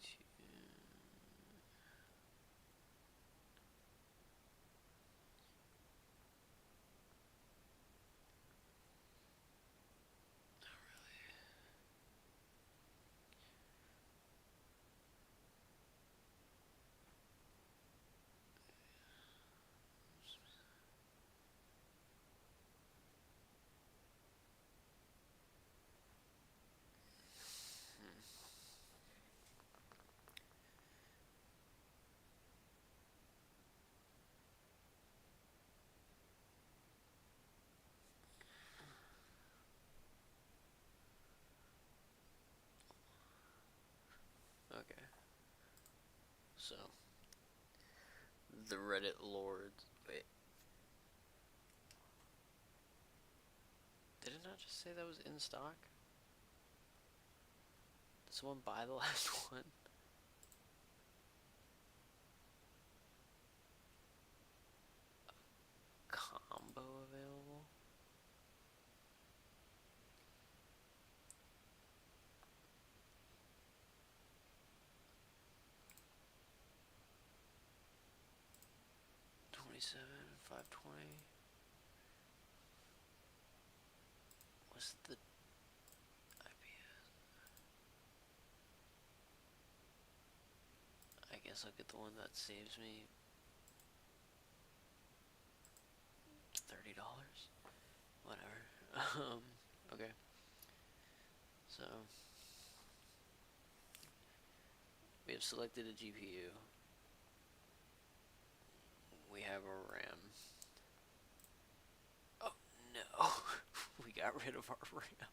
Okay. So, the Reddit lords. Wait. Did it not just say that was in stock? Did someone buy the last one? Combo available? $27, $520. What's the IPS? I guess I'll get the one that saves me $30. Whatever. Okay. So we have selected a GPU. We have a RAM. Oh no, we got rid of our RAM.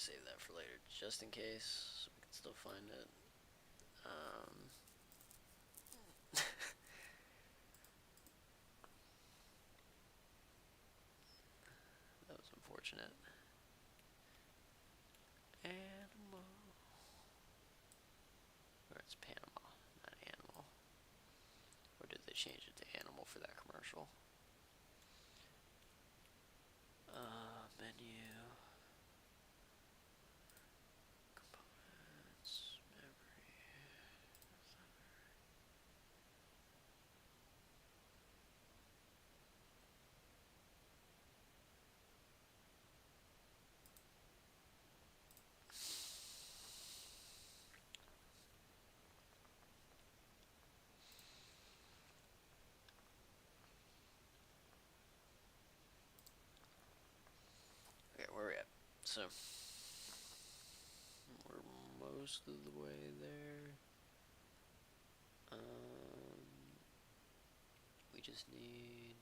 save that for later, just in case, so we can still find it. That was unfortunate. Animal. Or it's Panama, not animal. Or did they change it to animal for that commercial? Menu. Components. Memory. Okay, where are we at? So, we're most of the way there. We just need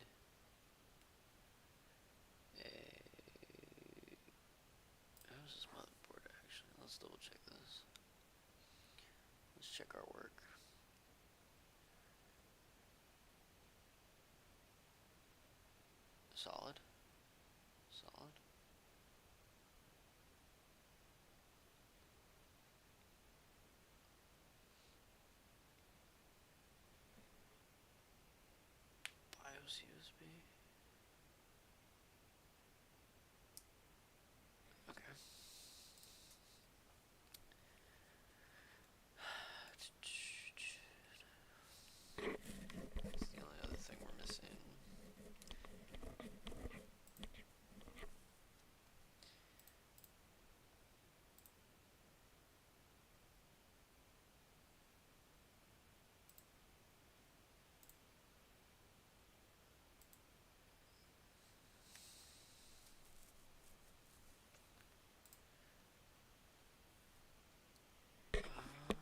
a... How's this motherboard actually? Let's double check this. Let's check our work. Solid. Solid. BIOS USB. Okay. That's the only other thing we're missing. Uh,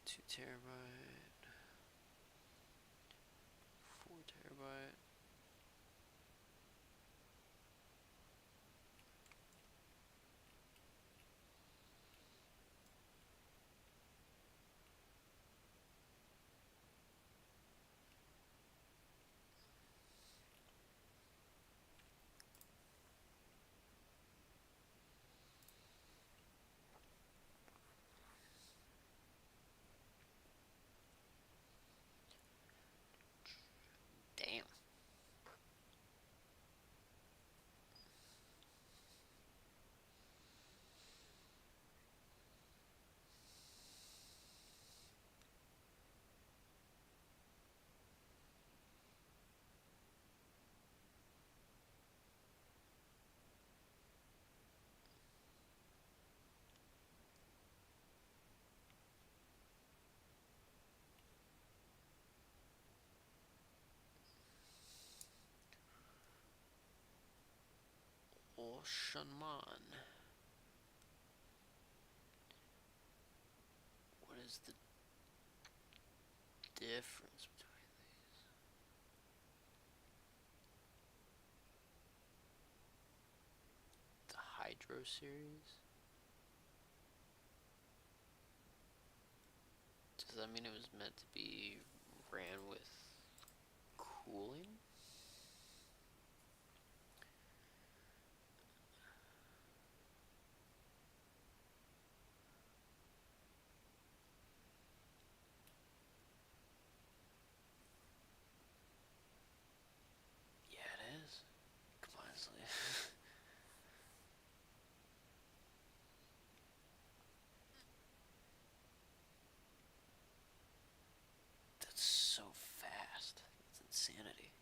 2 terabyte, 4 terabyte. Damn. Oceanman. What is the difference between these? The Hydro series? Does that mean it was meant to be ran with cooling? Yeah, it is. Come on, it's like that's so fast. That's insanity.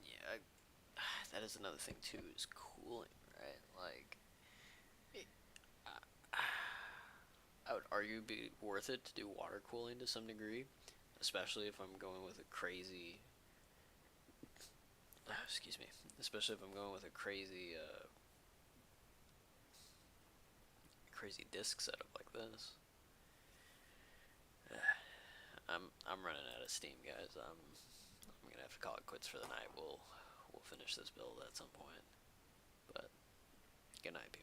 Yeah, that is another thing too, is cooling, right? Like, it, I would argue it'd be worth it to do water cooling to some degree, especially if I'm going with a crazy. Excuse me. Especially if I'm going with a crazy, crazy disc setup like this. I'm running out of steam, guys. I'm gonna have to call it quits for the night. We'll finish this build at some point. But good night, people.